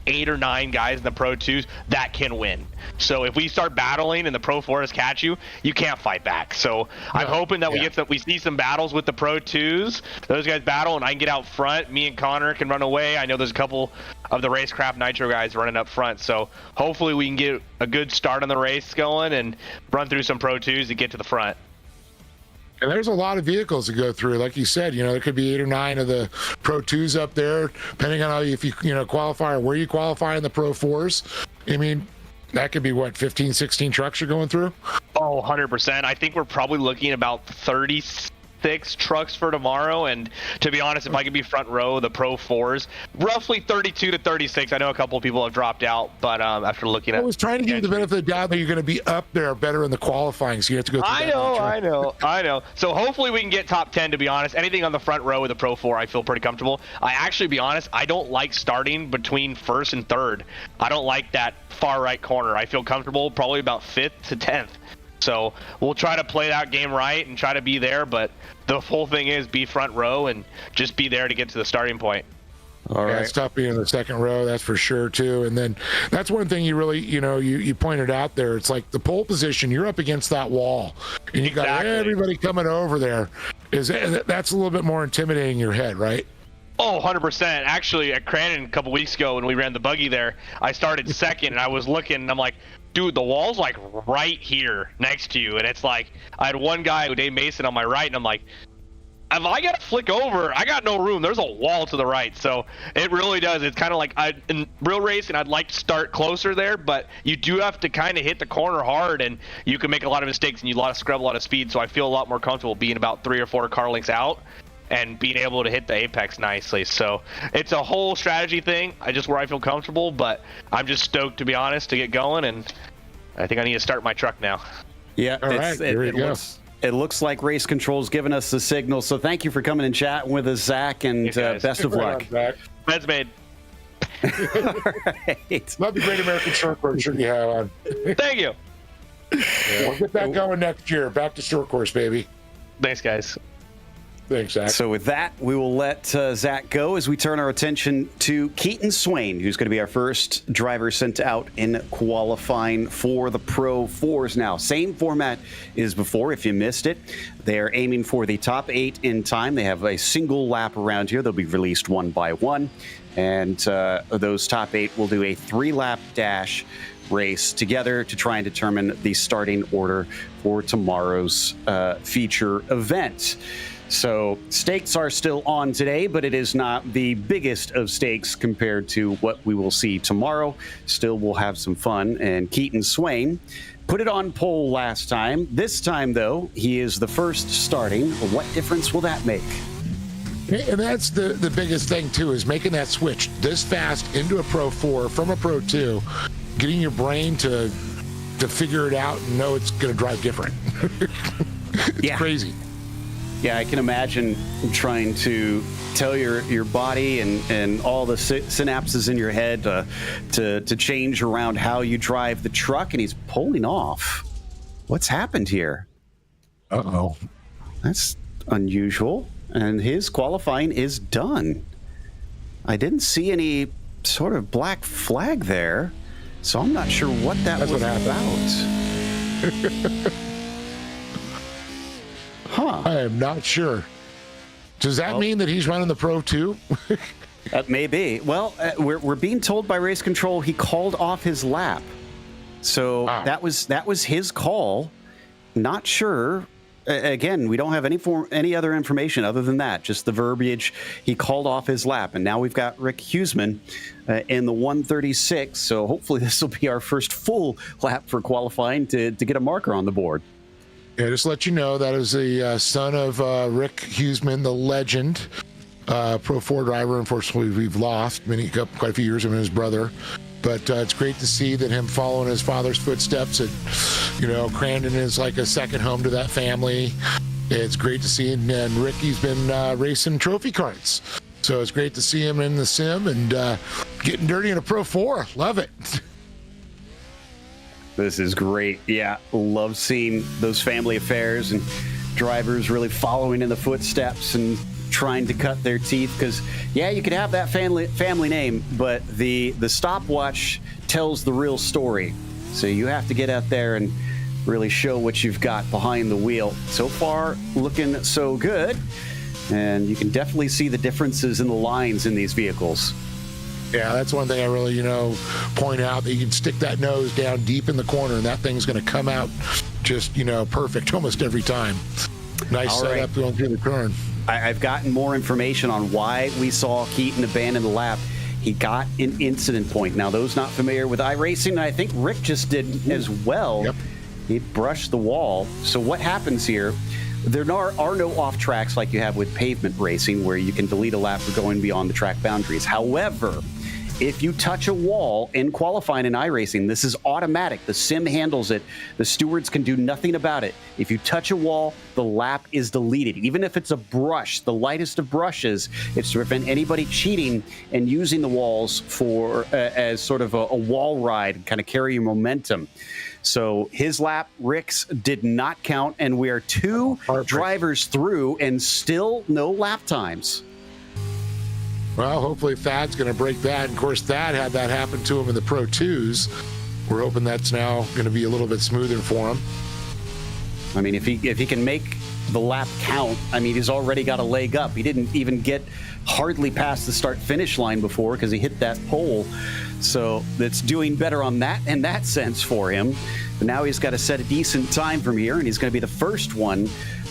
8 or 9 guys in the Pro 2s that can win. So if we start battling and the Pro 4s catch you, you can't fight back. So I'm hoping that we see some battles with the Pro 2s. Those guys battle and I can get out front. Me and Connor can run away. I know there's a couple of the Racecraft Nitro guys running up front. So hopefully we can get a good start on the race going and run through some Pro 2s to get to the front. And there's a lot of vehicles to go through. Like you said, there could be 8 or 9 of the Pro 2s up there, depending on if you qualify or where you qualify in the Pro 4s. I mean, that could be, 15, 16 trucks you're going through? Oh, 100%. I think we're probably looking at about 36 trucks for tomorrow, and to be honest, if I could be front row, the Pro 4s, roughly 32 to 36. I know a couple of people have dropped out, but after looking at... I was trying to give you the benefit of the doubt that you're going to be up there better in the qualifying, so you have to go through I know. So hopefully we can get top 10, to be honest. Anything on the front row with the Pro 4, I feel pretty comfortable. To be honest, I don't like starting between first and third. I don't like that far right corner. I feel comfortable probably about 5th to 10th. So we'll try to play that game right and try to be there, but the whole thing is be front row and just be there to get to the starting point. All right. It's tough being in the second row, that's for sure, too. And then that's one thing you really, you pointed out there. It's like the pole position, you're up against that wall, and you got everybody coming over there. That's a little bit more intimidating in your head, right? Oh, 100%. Actually, at Crandon a couple weeks ago when we ran the buggy there, I started second, and I was looking, and I'm like, dude, the wall's like right here next to you. And it's like, I had one guy, Dave Mason, on my right, and I'm like, if I got to flick over, I got no room. There's a wall to the right, so it really does. It's kind of like in real racing, I'd like to start closer there, but you do have to kind of hit the corner hard, and you can make a lot of mistakes, and you scrub a lot of speed. So I feel a lot more comfortable being about 3 or 4 car lengths out and being able to hit the apex nicely. So it's a whole strategy thing. Where I feel comfortable, but I'm just stoked, to be honest, to get going, and I think I need to start my truck now. Yeah, All right, here we go. It looks like Race Control's given us the signal. So thank you for coming and chatting with us, Zach, and best of luck. Bed's made. All right. Love the Great American Short Course shirt you have on. Thank you. We'll get that going next year. Back to short course, baby. Thanks, guys. Thanks, Zach. So with that, we will let Zach go as we turn our attention to Keaton Swain, who's going to be our first driver sent out in qualifying for the Pro 4s now. Same format as before, if you missed it. They are aiming for the top 8 in time. They have a single lap around here. They'll be released one by one. And those top 8 will do a 3-lap dash race together to try and determine the starting order for tomorrow's feature event. So stakes are still on today, but it is not the biggest of stakes compared to what we will see tomorrow. Still, we'll have some fun. And Keaton Swain put it on pole last time. This time, though, he is the first starting. What difference will that make? And that's the biggest thing, too, is making that switch this fast into a Pro 4 from a Pro 2, getting your brain to figure it out and know it's going to drive different. It's crazy. Yeah, I can imagine trying to tell your body and all the synapses in your head to change around how you drive the truck, and he's pulling off. What's happened here? Uh-oh. That's unusual. And his qualifying is done. I didn't see any sort of black flag there, so I'm not sure what that was about. Huh. I am not sure. Does that mean that he's running the Pro 2? That may be. Well, we're being told by Race Control he called off his lap. So that was his call. Not sure. Again, we don't have any other information other than that, just the verbiage. He called off his lap, and now we've got Rick Huseman in the 136. So hopefully this will be our first full lap for qualifying to get a marker on the board. Yeah, just to let you know, that is the son of Rick Huseman, the legend, Pro 4 driver. Unfortunately, we've lost quite a few years of him and his brother. But it's great to see that him following his father's footsteps. Crandon is like a second home to that family. It's great to see him. And Ricky's been racing trophy carts. So it's great to see him in the sim and getting dirty in a Pro 4. Love it. This is great. Yeah, love seeing those family affairs and drivers really following in the footsteps and trying to cut their teeth, because you could have that family name, but the stopwatch tells the real story. So you have to get out there and really show what you've got behind the wheel. So far, looking so good, and you can definitely see the differences in the lines in these vehicles. Yeah, that's one thing I really, point out, that you can stick that nose down deep in the corner and that thing's going to come out just, perfect almost every time. Nice All setup going through the turn. I've gotten more information on why we saw Keaton abandon the lap. He got an incident point. Now, those not familiar with iRacing, and I think Rick just did as well. Yep. He brushed the wall. So what happens here? There are no off tracks like you have with pavement racing, where you can delete a lap for going beyond the track boundaries. However, if you touch a wall in qualifying in iRacing, this is automatic. The sim handles it. The stewards can do nothing about it. If you touch a wall, the lap is deleted. Even if it's a brush, the lightest of brushes, it's to prevent anybody cheating and using the walls for as sort of a wall ride, kind of carry your momentum. So his lap, Rick's, did not count, and we are two drivers through and still no lap times. Well, hopefully Thad's going to break that. And of course, Thad had that happen to him in the Pro 2s. We're hoping that's now going to be a little bit smoother for him. I mean, if he can make the lap count, I mean, he's already got a leg up. He didn't even get hardly past the start-finish line before because he hit that pole. So it's doing better on that in that sense for him. But now he's got to set a decent time from here, and he's going to be the first one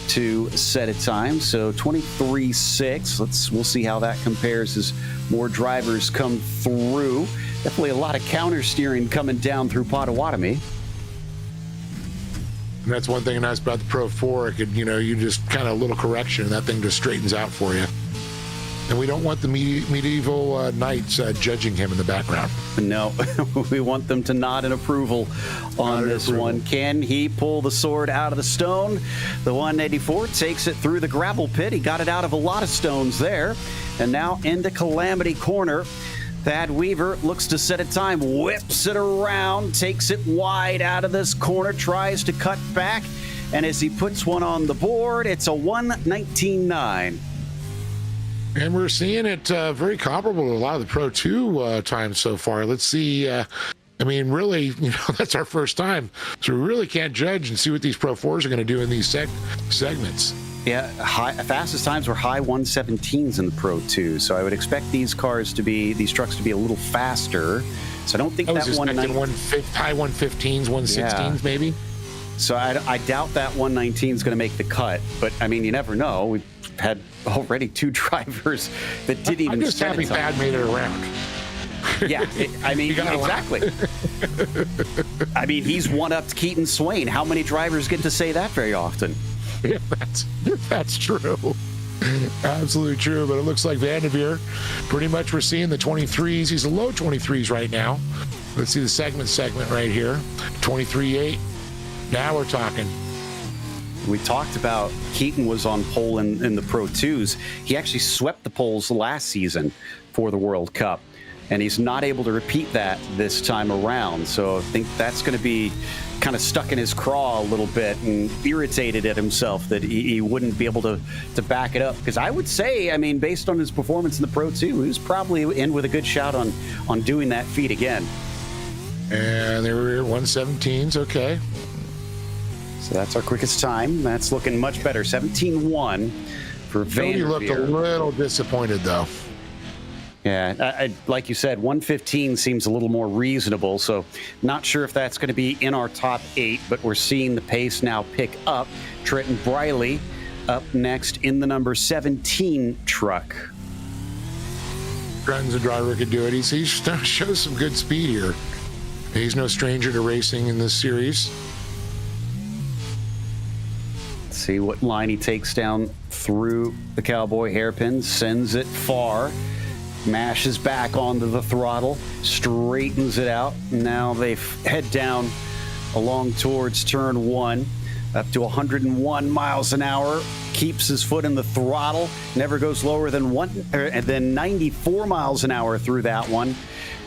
to set a time. So 23.6. We'll see how that compares as more drivers come through. Definitely a lot of counter steering coming down through Potawatomi. And that's one thing nice about the Pro 4. It could, you just kind of a little correction and that thing just straightens out for you. And we don't want the medieval knights judging him in the background. No, we want them to nod in approval on this one. Can he pull the sword out of the stone? The 184 takes it through the gravel pit. He got it out of a lot of stones there. And now into Calamity Corner. Thad Weaver looks to set a time, whips it around, takes it wide out of this corner, tries to cut back. And as he puts one on the board, it's a 1:19.9. And we're seeing it very comparable to a lot of the Pro 2 times so far. Let's see. Really, that's our first time. So we really can't judge and see what these Pro 4s are going to do in these segments. Yeah, fastest times were high 117s in the Pro 2. So I would expect these trucks to be a little faster. So I don't think I was that expecting high 115s, 116s maybe. So I doubt that 119 is going to make the cut. But I mean, you never know. We've had already 2 drivers that didn't even. I'm just happy Thad made it around. Yeah, exactly. I mean, he's one-upped Keaton Swain. How many drivers get to say that very often? Yeah, that's true. Absolutely true. But it looks like Vanderveer, pretty much we're seeing the 23s. He's a low 23s right now. Let's see the segment right here. 23.8. Now we're talking. We talked about Keaton was on pole in the Pro 2s. He actually swept the poles last season for the World Cup, and he's not able to repeat that this time around. So I think that's going to be kind of stuck in his craw a little bit and irritated at himself that he wouldn't be able to back it up. Because I would say, I mean, based on his performance in the Pro 2, he was probably in with a good shot on doing that feat again. And they were 117s, okay. So that's our quickest time. That's looking much better. 17.1 for Vanderveer. He looked a little disappointed, though. Yeah, like you said, 115 seems a little more reasonable. So not sure if that's going to be in our top 8, but we're seeing the pace now pick up. Trenton Briley up next in the number 17 truck. Trenton's a driver who could do it. He shows some good speed here. He's no stranger to racing in this series. See what line he takes down through the cowboy hairpin, sends it far, mashes back onto the throttle, straightens it out. Now they head down along towards turn 1, up to 101 miles an hour, keeps his foot in the throttle, never goes lower than 94 miles an hour through that one,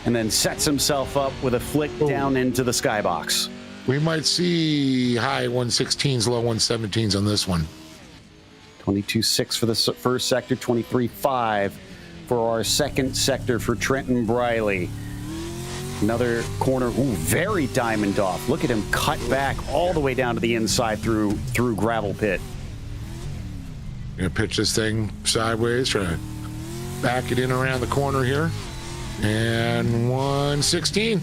and then sets himself up with a flick down into the skybox. We might see high 116s, low 117s on this one. 22.6 for the first sector, 23.5 for our second sector for Trenton Briley. Another corner, very diamond off. Look at him cut back all the way down to the inside through gravel pit. Gonna pitch this thing sideways, try to back it in around the corner here. And 116.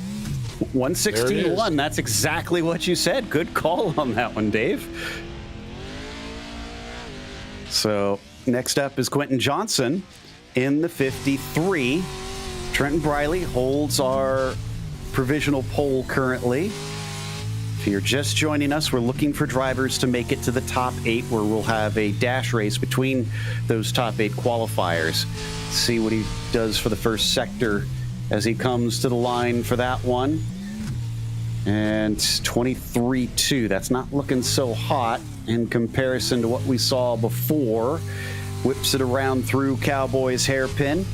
116.1. That's exactly what you said. Good call on that one, Dave. So next up is Quentin Johnson in the 53. Trenton Briley holds our provisional pole currently. If you're just joining us, we're looking for drivers to make it to the top 8, where we'll have a dash race between those top 8 qualifiers. See what he does for the first sector as he comes to the line for that one. And 23.2. That's not looking so hot in comparison to what we saw before. Whips it around through Cowboy's hairpin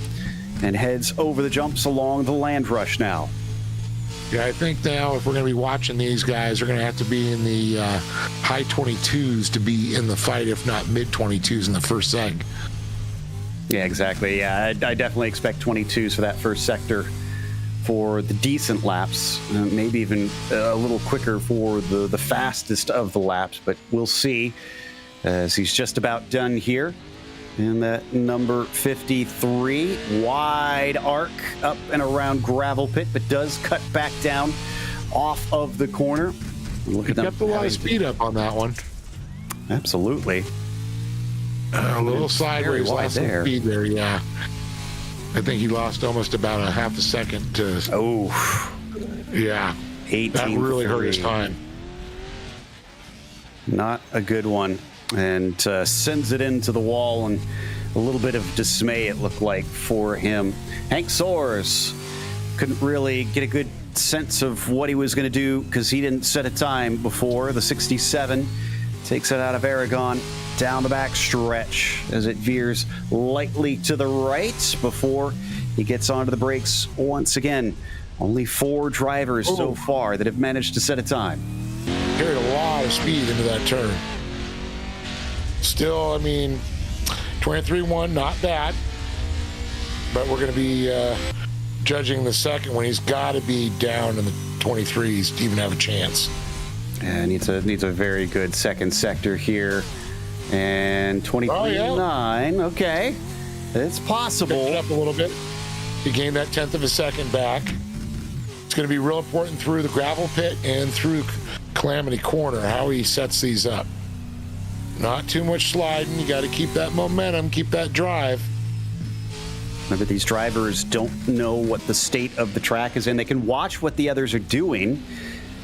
and heads over the jumps along the land rush now. Yeah, I think now if we're going to be watching these guys, they're going to have to be in the high 22s to be in the fight, if not mid 22s in the first seg. Yeah, exactly. Yeah, I definitely expect 22s for that first sector for the decent laps, maybe even a little quicker for the fastest of the laps, but we'll see. as he's just about done here. And that number 53, wide arc up and around gravel pit, but does cut back down off of the corner. Look at He kept a lot of speed up on that one. Absolutely. A little sideways, wide lost some there. speed there, yeah. I think he lost almost about a half a second to, Oh, yeah. 18. That really hurt his time. Not a good one. And sends it into the wall, and a little bit of dismay it looked like for him. Hank Soares couldn't really get a good sense of what he was going to do because he didn't set a time before. The 67 takes it out of Aragon down the back stretch as it veers lightly to the right before he gets onto the brakes once again. Only 4 drivers so far that have managed to set a time. Carried a lot of speed into that turn. Still, I mean, 23-1, not bad. But we're going to be judging the second one. He's got to be down in the 23s to even have a chance. And needs a very good second sector here. And 23.9. Okay. It's possible. Picked it up a little bit. He gained that 1/10 of a second back. It's going to be real important through the gravel pit and through Calamity Corner, how he sets these up. Not too much sliding. You got to keep that momentum, keep that drive. Remember, these drivers don't know what the state of the track is in. They can watch what the others are doing.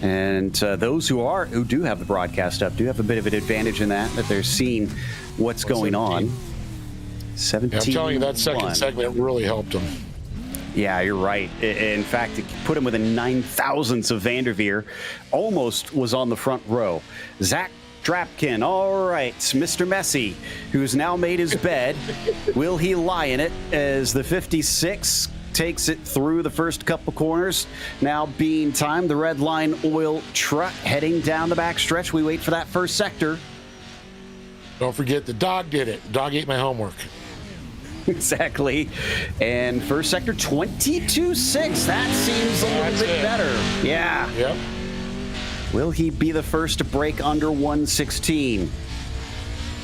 And those who do have the broadcast up do have a bit of an advantage in that they're seeing what's going on. 17. Yeah, I'm telling you, that second segment really helped him. Yeah, you're right. In fact, it put him within 9,000ths of Vanderveer. Almost was on the front row. Zach Drapkin, all right, Mr. Messi, who's now made his bed. Will he lie in it as the 56 takes it through the first couple corners? Now being timed, the red line oil truck heading down the back stretch. We wait for that first sector. Don't forget, the dog did it. The dog ate my homework. Exactly. And first sector, 22.6. That seems a little bit better. Yeah. Yep. Will he be the first to break under 116?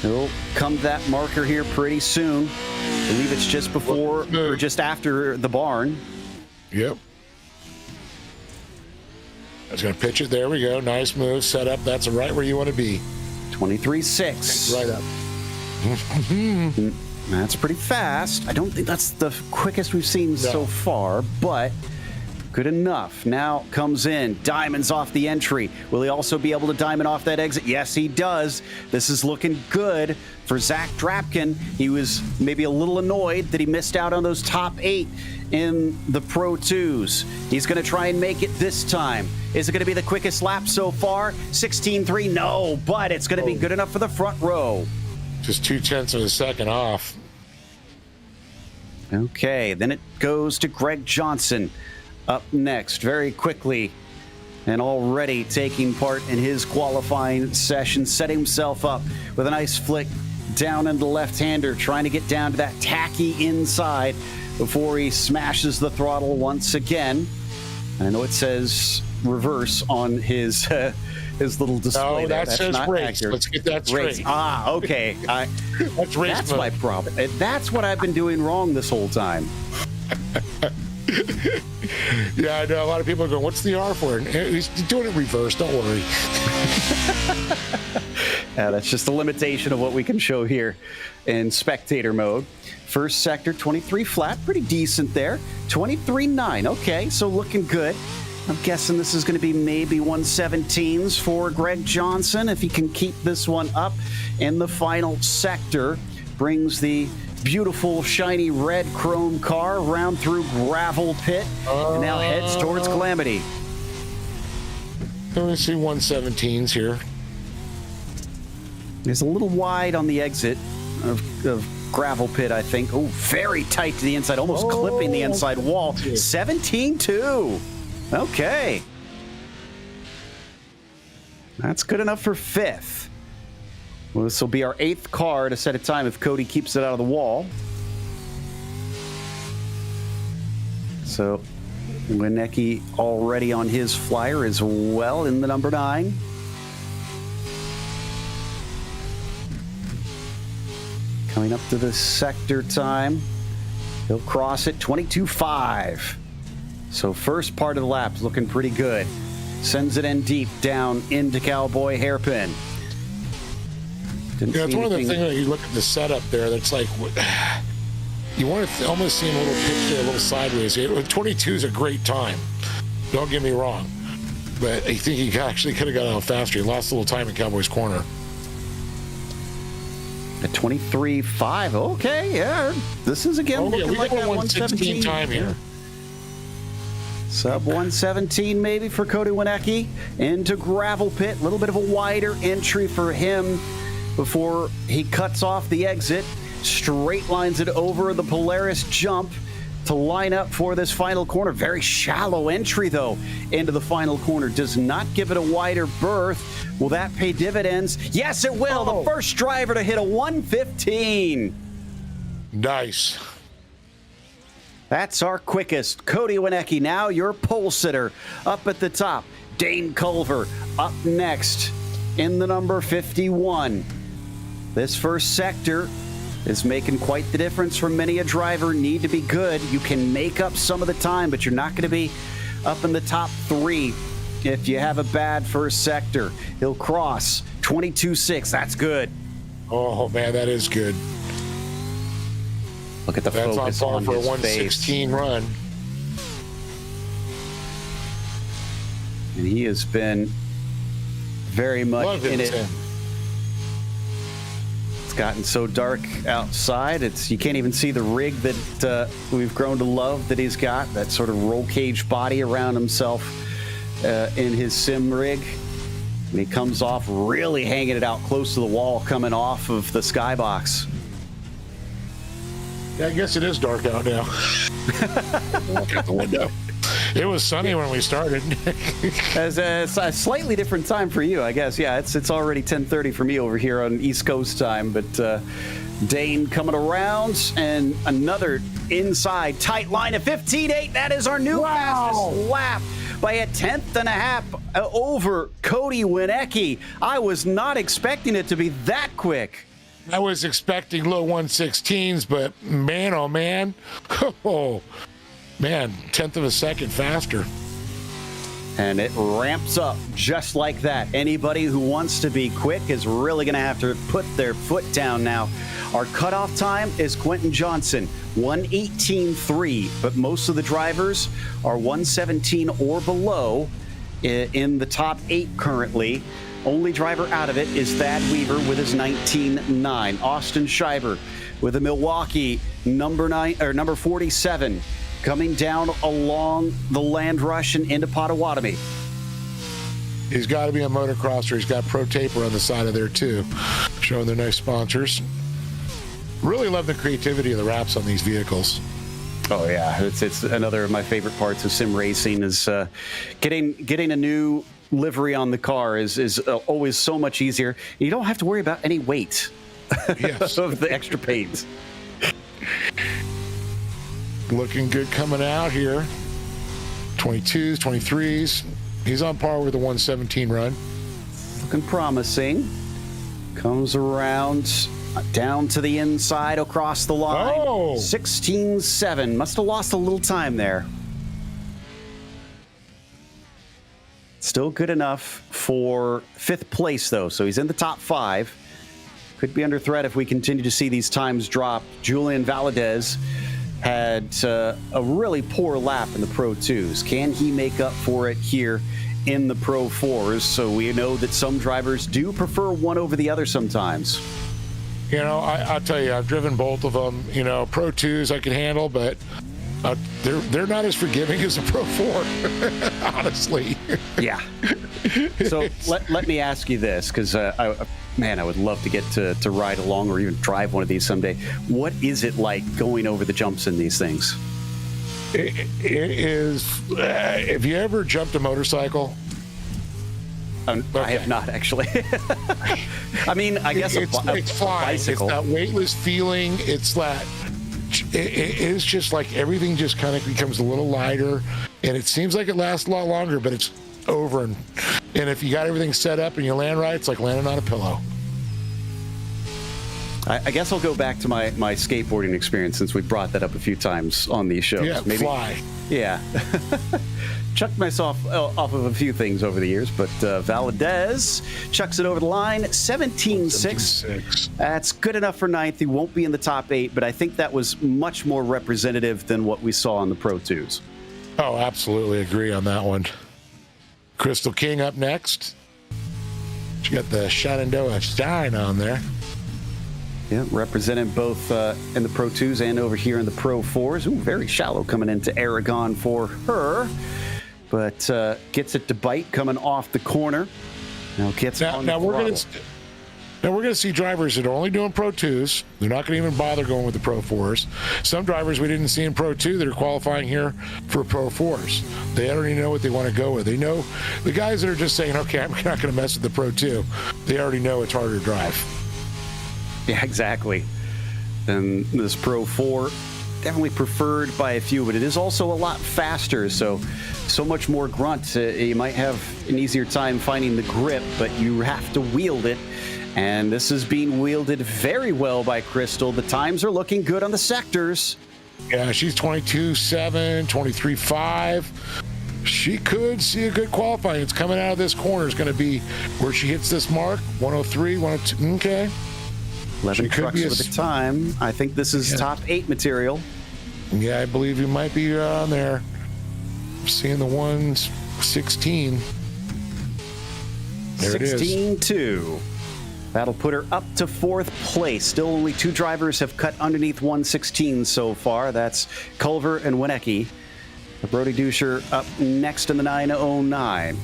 He'll come to that marker here pretty soon. I believe it's just before or just after the barn. Yep. I was going to pitch it. There we go. Nice move. Set up. That's right where you want to be. 23.6. Right up. That's pretty fast. I don't think that's the quickest we've seen so far, but good enough. Now comes in. Diamond's off the entry. Will he also be able to diamond off that exit? Yes, he does. This is looking good for Zach Drapkin. He was maybe a little annoyed that he missed out on those top 8 in the Pro 2s. He's going to try and make it this time. Is it going to be the quickest lap so far? 16.3? No, but it's going to be good enough for the front row. Just 0.2 of a second off. Okay, then it goes to Greg Johnson up next very quickly, and already taking part in his qualifying session, set himself up with a nice flick down into the left-hander, trying to get down to that tacky inside before he smashes the throttle once again. I know it says reverse on his little display. No, that says not race. accurate. Let's get that straight. Race. Ah, okay. That's race That's mode. my problem. That's what I've been doing wrong this whole time. Yeah, I know. A lot of people are going, what's the R for? And he's doing it reverse. Don't worry. Yeah, that's just a limitation of what we can show here in spectator mode. First sector, 23 flat. Pretty decent there. 23.9. Okay, so looking good. I'm guessing this is going to be maybe 117s for Greg Johnson if he can keep this one up in the final sector. Brings the beautiful, shiny red chrome car around through gravel pit and now heads towards Calamity. Let me see 117s here. It's a little wide on the exit of gravel pit, I think. Oh, very tight to the inside, almost clipping the inside wall. 17.2. Okay. That's good enough for 5th. Well, this will be our 8th car to set a time if Cody keeps it out of the wall. So, Winnecke already on his flyer as well in the number 9. Coming up to the sector time. He'll cross it 22.5. So first part of the lap is looking pretty good. Sends it in deep down into Cowboy Hairpin. It's one of the things that you look at the setup there that's like, you want to almost see him a little pitch there, a little sideways. 22 is a great time. Don't get me wrong. But I think he actually could have got out faster. He lost a little time in Cowboy's corner. At 23.5. Okay, yeah. This is again looking we like got that 116 time here. Sub 117 maybe for Cody Winecki. Into gravel pit. A little bit of a wider entry for him before he cuts off the exit. Straight lines it over the Polaris jump to line up for this final corner. Very shallow entry, though, into the final corner. Does not give it a wider berth. Will that pay dividends? Yes, it will. The first driver to hit a 115. Nice. That's our quickest. Cody Winecki, now your pole sitter. Up at the top, Dane Culver. Up next in the number 51. This first sector is making quite the difference for many a driver. Need to be good. You can make up some of the time, but you're not going to be up in the top 3 if you have a bad first sector. He'll cross 22.6. That's good. Oh, man, that is good. Look at the That's focus on on par for a his 116 face. run. And he has been very much in it. It's gotten so dark outside. You can't even see the rig that we've grown to love that he's got. That sort of roll cage body around himself in his sim rig. And he comes off really hanging it out close to the wall coming off of the skybox. Yeah, I guess it is dark out now. Look out the window. It was sunny when we started. As a slightly different time for you, I guess. Yeah, it's already 10:30 for me over here on East Coast time. But Dane coming around and another inside tight line of 15.8. That is our new fastest lap by a 1/10.5 over Cody Winecki. I was not expecting it to be that quick. I was expecting low 116s, but man, oh man. Oh, man, 1/10 of a second faster. And it ramps up just like that. Anybody who wants to be quick is really going to have to put their foot down now. Our cutoff time is Quentin Johnson, 1:18.3, but most of the drivers are 1:17 or below in the top 8 currently. Only driver out of it is Thad Weaver with his 19.9. Austin Schreiber with a Milwaukee number 47 coming down along the Land Rush and into Potawatomi. He's got to be a motocrosser. He's got Pro Taper on the side of there too, showing their nice sponsors. Really love the creativity of the wraps on these vehicles. Oh yeah, it's another of my favorite parts of sim racing is getting a new livery on the car is always so much easier. You don't have to worry about any weight Yes. of the extra paint. Looking good coming out here. 22s, 23s. He's on par with the 117 run. Looking promising. Comes around down to the inside across the line. Oh! 16.7. Must have lost a little time there. Still good enough for 5th place, though. So he's in the top 5. Could be under threat if we continue to see these times drop. Julian Valadez had a really poor lap in the Pro 2s. Can he make up for it here in the Pro 4s? So we know that some drivers do prefer one over the other sometimes. You know, I'll tell you, I've driven both of them. You know, Pro 2s I can handle, but they're not as forgiving as a Pro 4, honestly. Yeah. So let me ask you this, because I would love to get to ride along or even drive one of these someday. What is it like going over the jumps in these things? It is. Have you ever jumped a motorcycle? I have not, actually. I mean, I guess it's flying. bicycle. It's that weightless feeling. It's that. It is just like everything just kind of becomes a little lighter, and it seems like it lasts a lot longer, but it's over. And if you got everything set up and you land right, it's like landing on a pillow. I guess I'll go back to my skateboarding experience since we brought that up a few times on these shows. Yeah, Maybe, fly. Yeah. Chucked myself off of a few things over the years, but Valadez chucks it over the line, 17.6. That's good enough for ninth. He won't be in the top 8, but I think that was much more representative than what we saw on the Pro 2s. Oh, absolutely agree on that one. Crystal King up next. She got the Shenandoah Shine on there. Yeah, represented both in the Pro 2s and over here in the Pro 4s. Ooh, very shallow coming into Aragon for her. But gets it to bite coming off the corner. Now gets on the throttle. Now we're going to see drivers that are only doing Pro 2s. They're not going to even bother going with the Pro 4s. Some drivers we didn't see in Pro 2 that are qualifying here for Pro 4s. They already know what they want to go with. They know the guys that are just saying, okay, I'm not going to mess with the Pro 2. They already know it's harder to drive. Yeah, exactly. And this Pro 4, definitely preferred by a few, but it is also a lot faster, so much more grunt. You might have an easier time finding the grip, but you have to wield it. And this is being wielded very well by Crystal. The times are looking good on the sectors. Yeah, she's 22.7, 23.5. She could see a good qualifying. It's coming out of this corner. It's going to be where she hits this mark, 103, 102. Okay. 11 trucks with the time. I think this is top 8 material. Yeah, I believe you might be on there. Seeing the 116. There it is. 16.2. That'll put her up to 4th place. Still only 2 drivers have cut underneath 116 so far. That's Culver and Winecki. Brody Duscher up next in the 909.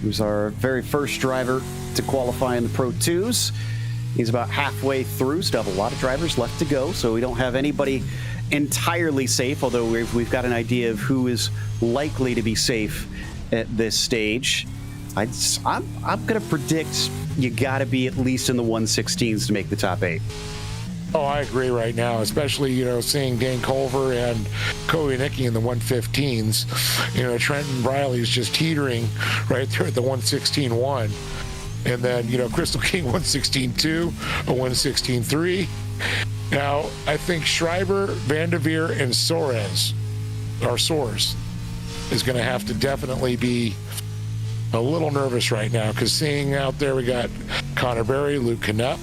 Who's our very first driver to qualify in the Pro 2s. He's about halfway through. Still have a lot of drivers left to go, so we don't have anybody entirely safe, although we've got an idea of who is likely to be safe at this stage. I'm going to predict you got to be at least in the 116s to make the top 8. Oh, I agree right now, especially, seeing Dan Culver and Cody Nicky in the 115s. Trenton Briley is just teetering right there at the 116.1. And then, Crystal King 116.2, a 116.3. Now, I think Schreiber, Vanderveer, and Soares is going to have to definitely be a little nervous right now, because seeing out there we got Connor Berry, Luke Knupp,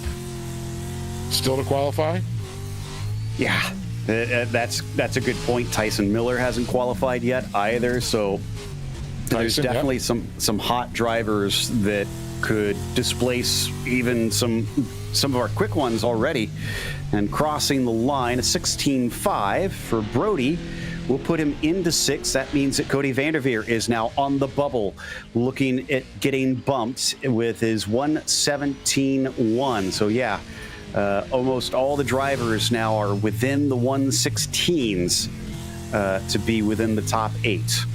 still to qualify. Yeah, that's a good point. Tyson Miller hasn't qualified yet either, so there's definitely some hot drivers that could displace even some of our quick ones already. And crossing the line, a 16.5 for Brody will put him into 6th. That means that Cody Vanderveer is now on the bubble, looking at getting bumped with his 117.1. So yeah, almost all the drivers now are within the 116s to be within the top 8.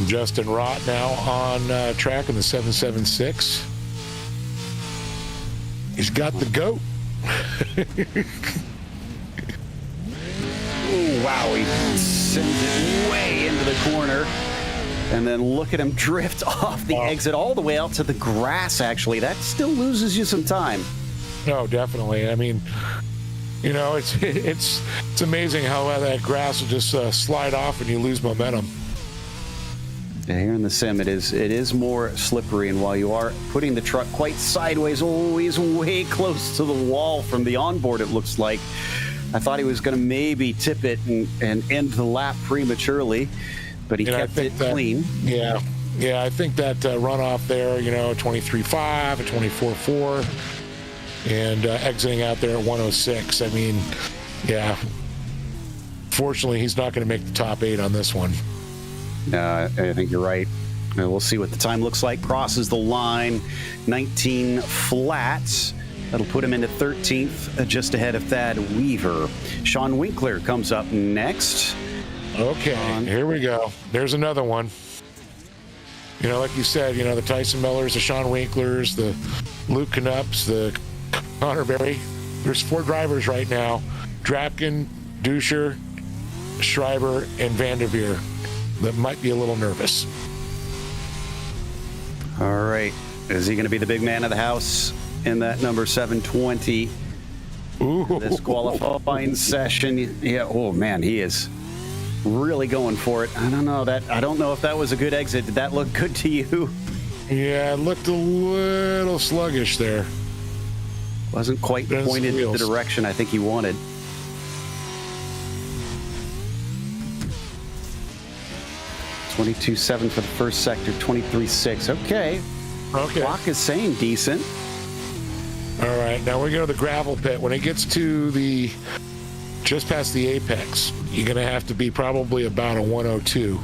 Justin Rott now on track in the 776. He's got the goat. Oh, wow, he sends it way into the corner. And then look at him drift off the exit all the way out to the grass, actually. That still loses you some time. No, definitely. I mean, it's amazing how that grass will just slide off and you lose momentum. And here in the sim, it is more slippery, and while you are putting the truck quite sideways, he's way close to the wall from the onboard, it looks like. I thought he was going to maybe tip it and end the lap prematurely, but he kept it clean. Yeah, I think that runoff there, 23.5, a 24.4, and exiting out there at 106. I mean, yeah, fortunately, he's not going to make the top 8 on this one. I think you're right. We'll see what the time looks like. Crosses the line, 19 flat. That'll put him into 13th, just ahead of Thad Weaver. Sean Winkler comes up next. Okay, here we go. There's another one. Like you said, the Tyson Millers, the Sean Winklers, the Luke Knupps, the Connor Berry. There's 4 drivers right now. Drapkin, Duscher, Schreiber, and Vanderveer that might be a little nervous. All right. Is he going to be the big man of the house in that number 720? Ooh. This qualifying session. Yeah. Oh man, he is really going for it. I don't know if that was a good exit. Did that look good to you? Yeah, it looked a little sluggish there. Wasn't quite pointed the direction I think he wanted. $22.7 for the first sector, $23.6. Okay. Clock is saying decent. All right, now we go to the gravel pit. When it gets to just past the apex, you're going to have to be probably about a 102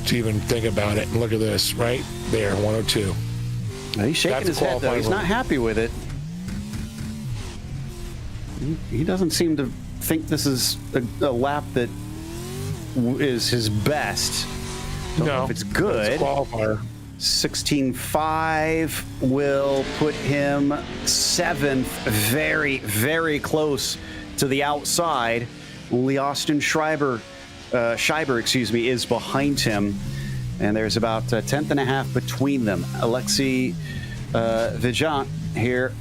to even think about it. And look at this, right there, 102. He's shaking his head, though. He's not happy with it. He doesn't seem to think this is a lap that is his best. Don't know if it's good. It's a qualifier. 16.5 will put him 7th, very, very close to the outside. Only Austin Schreiber, is behind him, and there's about a tenth and a half between them. Alexei Vijant here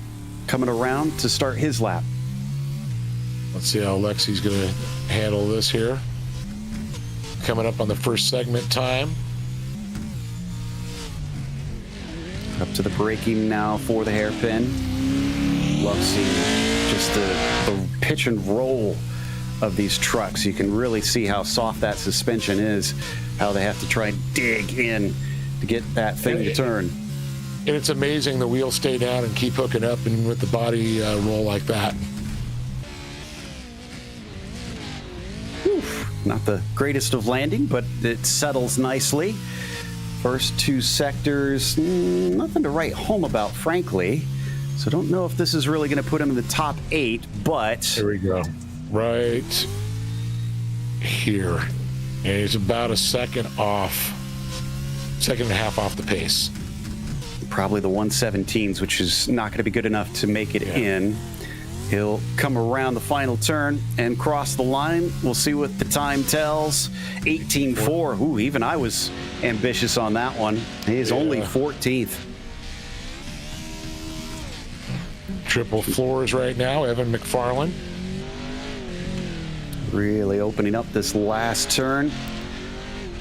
coming around to start his lap. Let's see how Alexei's going to handle this here. Coming up on the first segment time. Up to the braking now for the hairpin. Love seeing just the pitch and roll of these trucks. You can really see how soft that suspension is, how they have to try and dig in to get that thing to turn. And it's amazing the wheels stay down and keep hooking up and with the body roll like that. Not the greatest of landing, but it settles nicely. First two sectors, nothing to write home about, frankly. So don't know if this is really going to put him in the top 8, but... Here we go. Right here. And he's about a second and a half off the pace. Probably the 117s, which is not going to be good enough to make it in. He'll come around the final turn and cross the line. We'll see what the time tells. 18.4. Ooh, even I was ambitious on that one. He is only 14th. Triple floors right now, Evan McFarlane. Really opening up this last turn.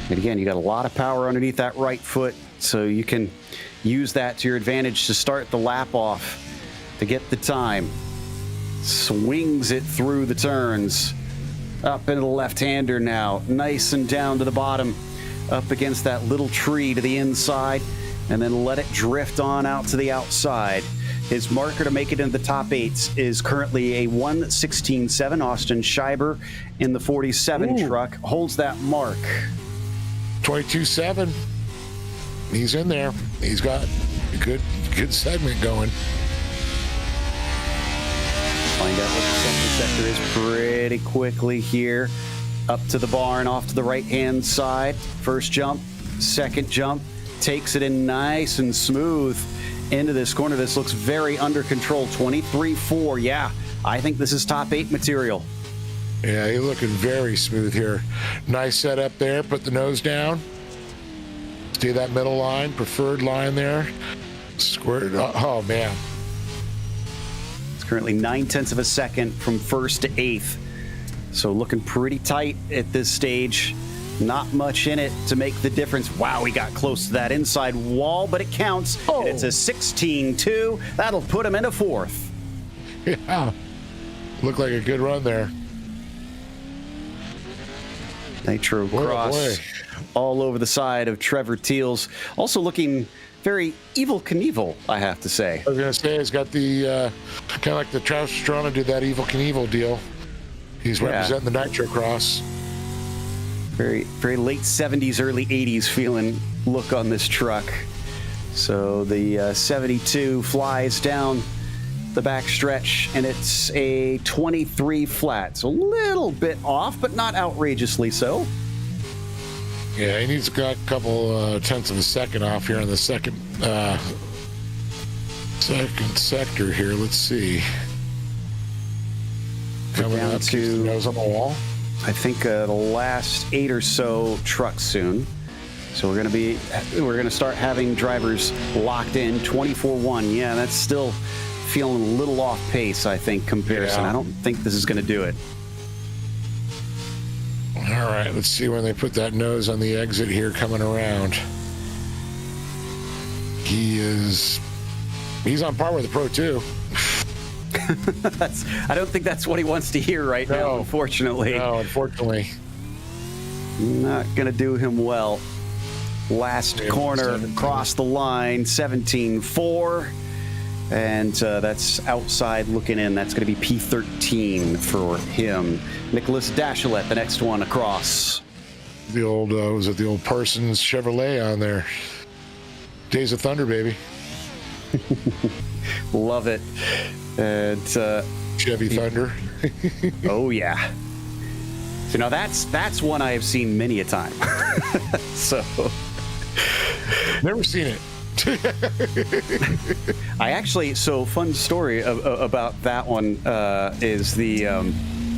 And again, you got a lot of power underneath that right foot, so you can use that to your advantage to start the lap off to get the time. Swings it through the turns. Up into the left-hander now. Nice and down to the bottom. Up against that little tree to the inside. And then let it drift on out to the outside. His marker to make it into the top 8 is currently a 1:16.7. Austin Schreiber in the 47 truck holds that mark. 22.7. He's in there. He's got a good segment going. Find out what the second sector is pretty quickly here. Up to the barn, off to the right-hand side. First jump, second jump. Takes it in nice and smooth into this corner. This looks very under control. 23.4. Yeah, I think this is top 8 material. Yeah, he's looking very smooth here. Nice setup there. Put the nose down. See that middle line, preferred line there. Squared up. Oh, man. Currently 9/10 of a second from first to 8th. So looking pretty tight at this stage. Not much in it to make the difference. Wow, we got close to that inside wall, but it counts. And it's a 16.2. That'll put him into 4th. Yeah. Looked like a good run there. Nitro Cross all over the side of Trevor Teals. Also looking very Evel Knievel, I have to say. I was going to say, he's got the, kind of like the Travis Pastrana did that Evel Knievel deal. He's representing the Nitro Cross. Very, very late 70s, early 80s feeling look on this truck. So the 72 flies down the back stretch, and it's a 23 flat. So a little bit off, but not outrageously so. Yeah, he needs a couple tenths of a second off here in the second sector here. Let's see. Coming down up to nose on the wall. I think the last 8 or so trucks soon. So we're gonna start having drivers locked in 24-1. Yeah, that's still feeling a little off pace, I think, comparison. Yeah. I don't think this is gonna do it. All right, let's see when they put that nose on the exit here coming around. He's on par with the Pro 2. I don't think that's what he wants to hear right now, unfortunately. No, unfortunately. Not going to do him well. Last corner, across the line, 17.4. And that's outside looking in. That's going to be P13 for him. Nicholas Dachelet, the next one across. The old, was it the old Parsons Chevrolet on there? Days of Thunder, baby. Love it. And Chevy Thunder. oh yeah. So now that's one I have seen many a time. So Never seen it. I actually, so fun story about that one is the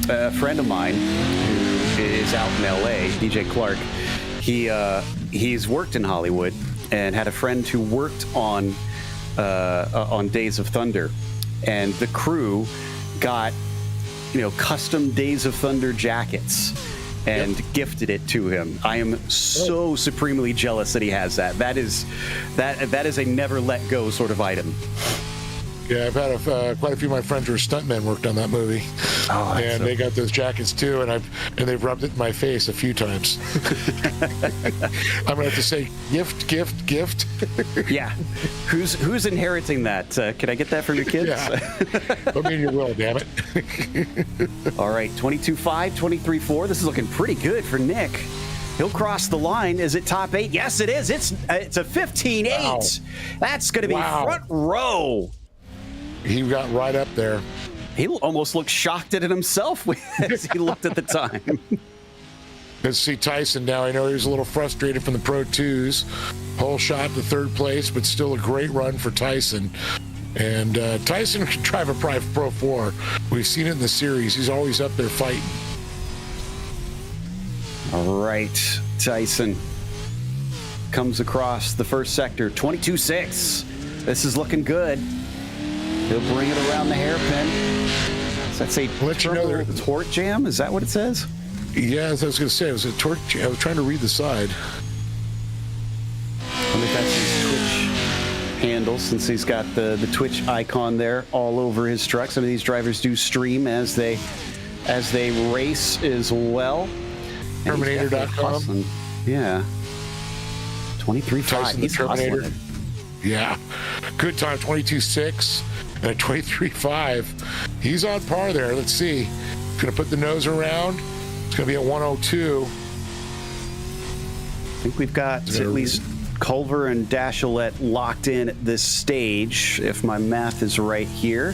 a friend of mine who is out in LA, DJ Clark. He's worked in Hollywood and had a friend who worked on Days of Thunder, and the crew got custom Days of Thunder jackets and gifted it to him. I am so supremely jealous that he has that. That is a never let go sort of item. Yeah, I've had quite a few of my friends who are stuntmen worked on that movie, and they got those jackets too, and they've rubbed it in my face a few times. I'm gonna have to say gift. Yeah, who's inheriting that? Can I get that from your kids? Yeah, I mean you will, damn it. All right, 22.5, 23.4. This is looking pretty good for Nick. He'll cross the line. Is it top 8? Yes, it is. It's a 15.8. Wow. That's going to be front row. He got right up there. He almost looked shocked at it himself as he looked at the time. Let's see Tyson now. I know he was a little frustrated from the Pro 2s. Whole shot to third place, but still a great run for Tyson. And Tyson can drive a Pro 4. We've seen it in the series. He's always up there fighting. All right, Tyson comes across the first sector, 22.6. This is looking good. He'll bring it around the hairpin. Does that say torque jam? Is that what it says? Yeah, as I was going to say, it was a torque jam. I was trying to read the side. I wonder if that's his Twitch handle, since he's got the Twitch icon there all over his truck. Some of these drivers do stream as they race as well. Terminator.com. Yeah. 23.5. He's Terminator. Hustling. Yeah. Good time, 22.6 and a 23.5. He's on par there. Let's see. He's going to put the nose around. It's going to be at 102. I think we've got at least Culver and Dachelet locked in at this stage, if my math is right here.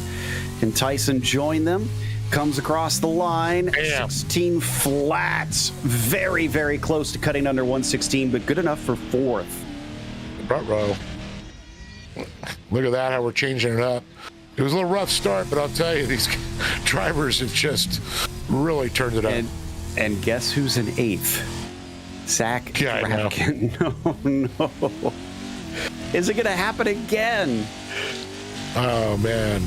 Can Tyson join them? Comes across the line. Damn. 16 flats. Very, very close to cutting under 116, but good enough for fourth. Front row. Look at that, how we're changing it up. It was a little rough start, but I'll tell you, these drivers have just really turned it up. And guess who's in 8th? Zach Drapkin. No. Is it going to happen again? Oh, man.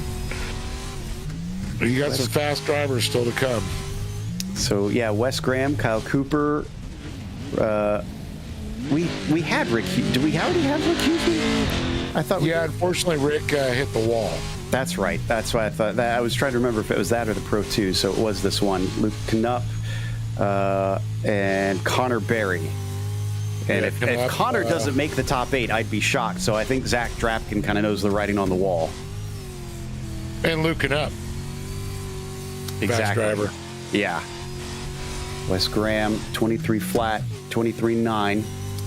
You got some fast drivers still to come. So, yeah, Wes Graham, Kyle Cooper. We had Rick. Did we already have Rick Hughley? I thought. Unfortunately, Rick hit the wall. That's right. That's why I thought that. I was trying to remember if it was that or the Pro 2. So it was this one. Luke Knupp and Connor Berry. And if Connor doesn't make the top 8, I'd be shocked. So I think Zach Drapkin kind of knows the writing on the wall. And Luke Knupp. Exactly. Fast driver. Yeah. Wes Graham, 23 flat, 23.9.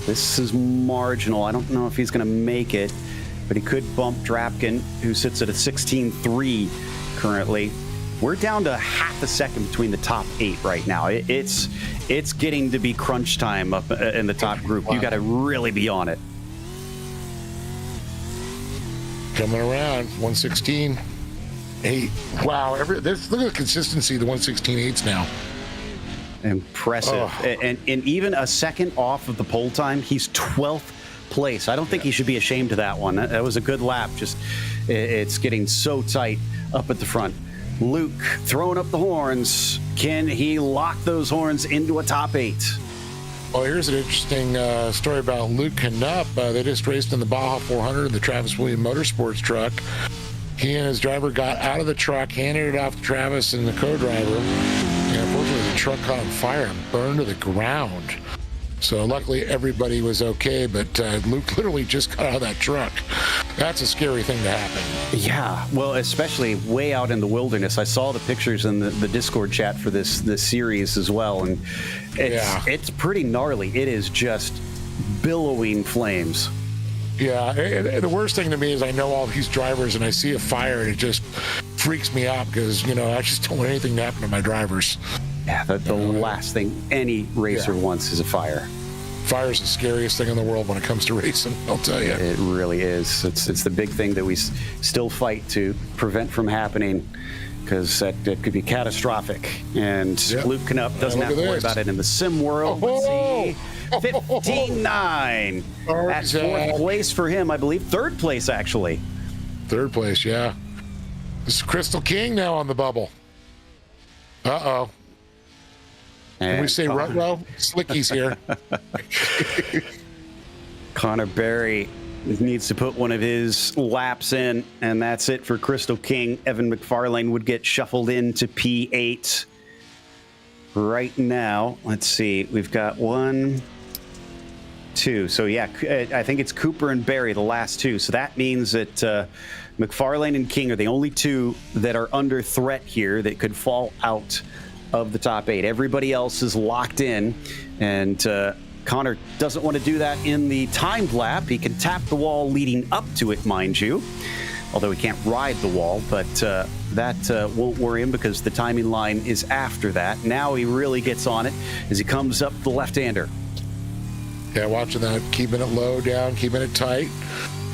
This is marginal. I don't know if he's going to make it, but he could bump Drapkin, who sits at a 16.3 currently. We're down to half a second between the top 8 right now. It's getting to be crunch time up in the top group. Wow. You got to really be on it. Coming around, 116.8. Wow, look at the consistency of the 116.8s now. impressive. Oh. And even a second off of the pole time, he's 12th place. I don't think he should be ashamed of that one. That was a good lap. Just it's getting so tight up at the front. Luke throwing up the horns. Can he lock those horns into a top 8? Well, here's an interesting story about Luke Knupp. They just raced in the Baja 400 in the Travis Williams Motorsports truck. He and his driver got out of the truck, handed it off to Travis and the co-driver. And unfortunately, the truck caught on fire and burned to the ground. So luckily, everybody was okay, but Luke literally just got out of that truck. That's a scary thing to happen. Yeah, well, especially way out in the wilderness. I saw the pictures in the Discord chat for this series as well, and it's pretty gnarly. It is just billowing flames. Yeah, and the worst thing to me is I know all these drivers, and I see a fire, and it just freaks me out because, I just don't want anything to happen to my drivers. Yeah, the last thing any racer wants is a fire. Fire's the scariest thing in the world when it comes to racing, I'll tell you. It really is. It's the big thing that we still fight to prevent from happening, because that could be catastrophic. And Luke Knupp doesn't have to worry about it in the sim world. Let's see. 59. That's 4th place for him, I believe. 3rd place, actually. 3rd place, yeah. This is Crystal King now on the bubble. Uh-oh. Can we say Rutro? Slicky's here. Connor Berry needs to put one of his laps in, and that's it for Crystal King. Evan McFarlane would get shuffled into P8 right now. Let's see. We've got 1, 2. So, yeah, I think it's Cooper and Berry, the last 2. So that means that McFarlane and King are the only 2 that are under threat here that could fall out of the top 8. Everybody else is locked in, and Connor doesn't want to do that in the timed lap. He can tap the wall leading up to it, mind you, although he can't ride the wall, but that won't worry him because the timing line is after that. Now he really gets on it as he comes up the left-hander. Yeah, watching that, keeping it low down, keeping it tight.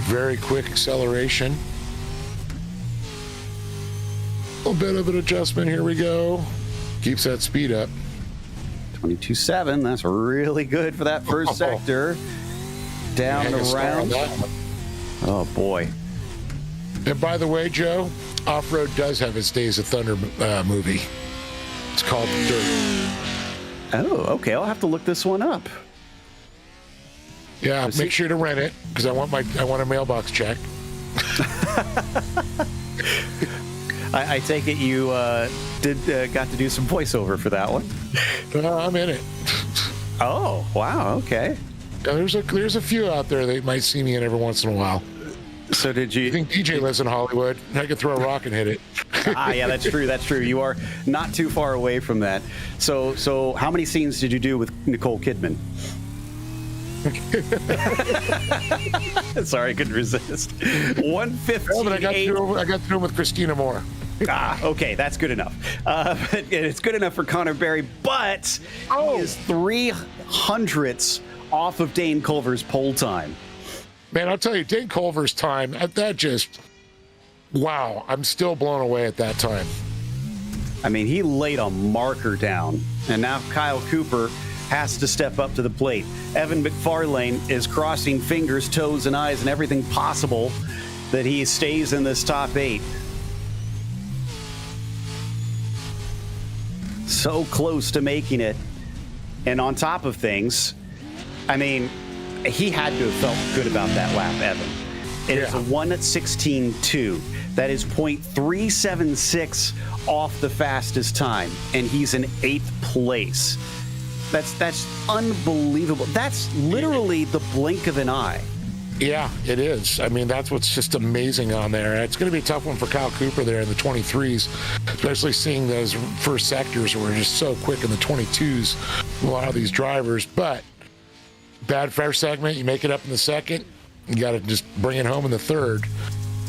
Very quick acceleration. A little bit of an adjustment. Here we go. Keeps that speed up. 22.7. That's really good for that first sector. Down the round. Oh, boy. And by the way, Joe, Off-Road does have its Days of Thunder movie. It's called Dirt. Oh, okay. I'll have to look this one up. Yeah, make sure to rent it because I want a mailbox check. I take it you got to do some voiceover for that one. I'm in it. Oh, wow. Okay. Yeah, there's a few out there that might see me in every once in a while. So did you? I think DJ lives in Hollywood. I could throw a rock and hit it. Yeah, that's true. That's true. You are not too far away from that. So how many scenes did you do with Nicole Kidman? Sorry, I couldn't resist. 158. Oh, but I got to do it with Christina Moore. Okay, that's good enough. But it's good enough for Connor Berry, but he is 300ths off of Dane Culver's pole time. Man, I'll tell you, Dane Culver's time, that just, wow, I'm still blown away at that time. I mean, he laid a marker down, and now Kyle Cooper has to step up to the plate. Evan McFarlane is crossing fingers, toes, and eyes, and everything possible that he stays in this top 8. So close to making it. And on top of things, I mean, he had to have felt good about that lap, Evan. It is a 1:16.2. That is 0.376 off the fastest time, and he's in 8th place. That's unbelievable. That's literally the blink of an eye. Yeah, it is. I mean, that's what's just amazing on there. It's going to be a tough one for Kyle Cooper there in the 23s, especially seeing those first sectors were just so quick in the 22s, a lot of these drivers. But bad first segment, you make it up in the second, you got to just bring it home in the third.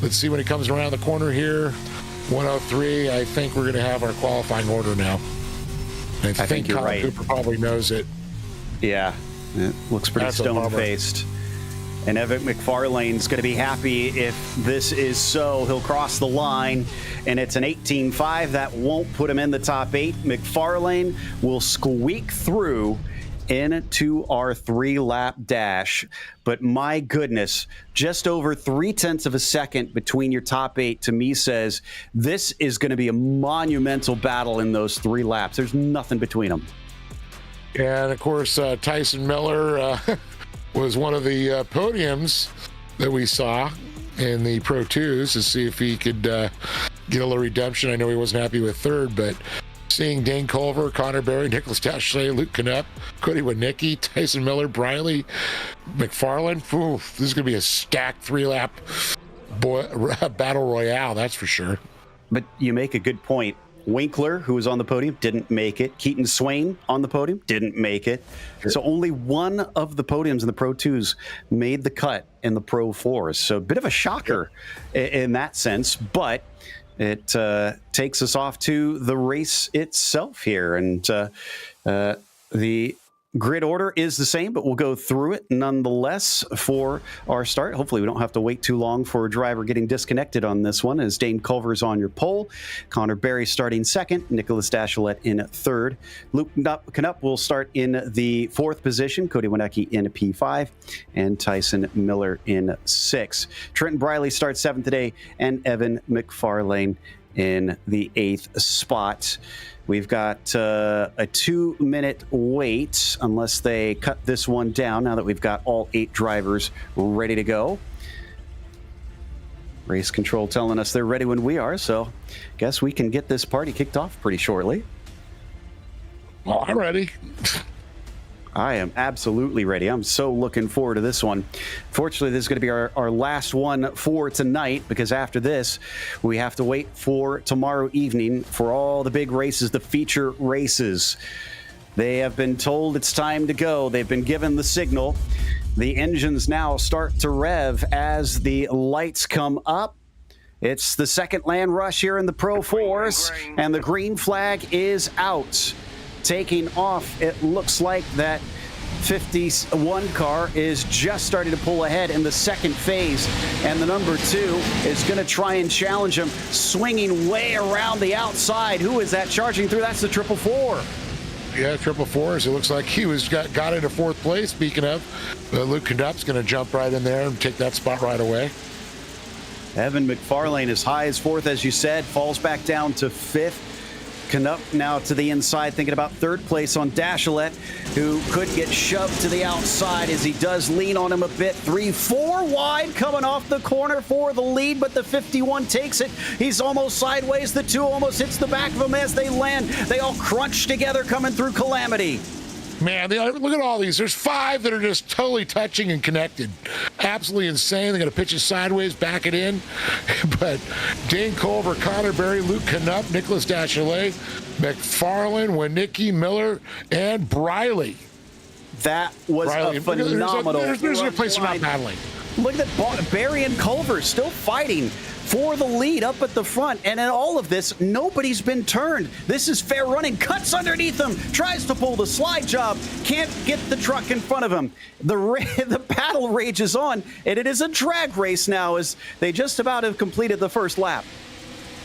Let's see when he comes around the corner here. 103, I think we're going to have our qualifying order now. I think you're Kyle right. Cooper probably knows it. Yeah, it looks pretty stone-faced. And Evan McFarlane's going to be happy if this is so. He'll cross the line, and it's an 18.5. That won't put him in the top 8. McFarlane will squeak through into our 3-lap dash. But my goodness, just over 0.3 of a second between your top 8 to me says this is going to be a monumental battle in those 3 laps. There's nothing between them. And of course, Tyson Miller was one of the podiums that we saw in the Pro 2s to see if he could get a little redemption. I know he wasn't happy with third, but seeing Dane Culver, Connor Berry, Nicholas Dachelet, Luke Knupp, Cody Winicki, Tyson Miller, Briley, McFarlane, this is going to be a stacked 3-lap battle royale, that's for sure. But you make a good point. Winkler, who was on the podium, didn't make it. Keaton Swain on the podium, didn't make it. Sure. So only one of the podiums in the Pro 2s made the cut in the Pro 4s. So a bit of a shocker in that sense, but it takes us off to the race itself here. And the grid order is the same, but we'll go through it nonetheless for our start. Hopefully we don't have to wait too long for a driver getting disconnected on this one, as Dane Culver's on your pole. Connor Berry starting second, Nicholas Dachelet in third. Luke Knupp will start in the 4th position, Cody Winicki in P5, and Tyson Miller in 6. Trenton Briley starts 7th today, and Evan McFarlane in the 8th spot. We've got a 2-minute wait unless they cut this one down now that we've got all 8 drivers ready to go. Race control telling us they're ready when we are, so guess we can get this party kicked off pretty shortly. Well, I'm ready. I am absolutely ready. I'm so looking forward to this one. Fortunately, this is going to be our last one for tonight, because after this, we have to wait for tomorrow evening for all the big races, the feature races. They have been told it's time to go. They've been given the signal. The engines now start to rev as the lights come up. It's the second land rush here in the Pro 4s, and the green flag is out. Taking off, it looks like that 51 car is just starting to pull ahead in the second phase, and the number 2 is going to try and challenge him, swinging way around the outside. Who is that charging through? That's the 444. Yeah, 444s. It looks like he got into 4th place. Speaking of, Luke Knupp's going to jump right in there and take that spot right away. Evan McFarlane as high as 4th, as you said, falls back down to 5th. Knupp now to the inside, thinking about 3rd place on Dachelet, who could get shoved to the outside as he does lean on him a bit. 3-4 wide coming off the corner for the lead, but the 51 takes it. He's almost sideways. The 2 almost hits the back of him as they land. They all crunch together coming through Calamity. Man, look at all these. There's 5 that are just totally touching and connected. Absolutely insane. They're going to pitch it sideways, back it in. But Dane Culver, Connor Berry, Luke Knupp, Nicholas Dachelet, McFarlane, Winicki, Miller, and Briley. That was a phenomenal. There's a place not battling. Look at that. Berry and Culver still fighting for the lead up at the front. And in all of this, nobody's been turned. This is fair running. Cuts underneath him. Tries to pull the slide job. Can't get the truck in front of him. The battle rages on. And it is a drag race now as they just about have completed the first lap.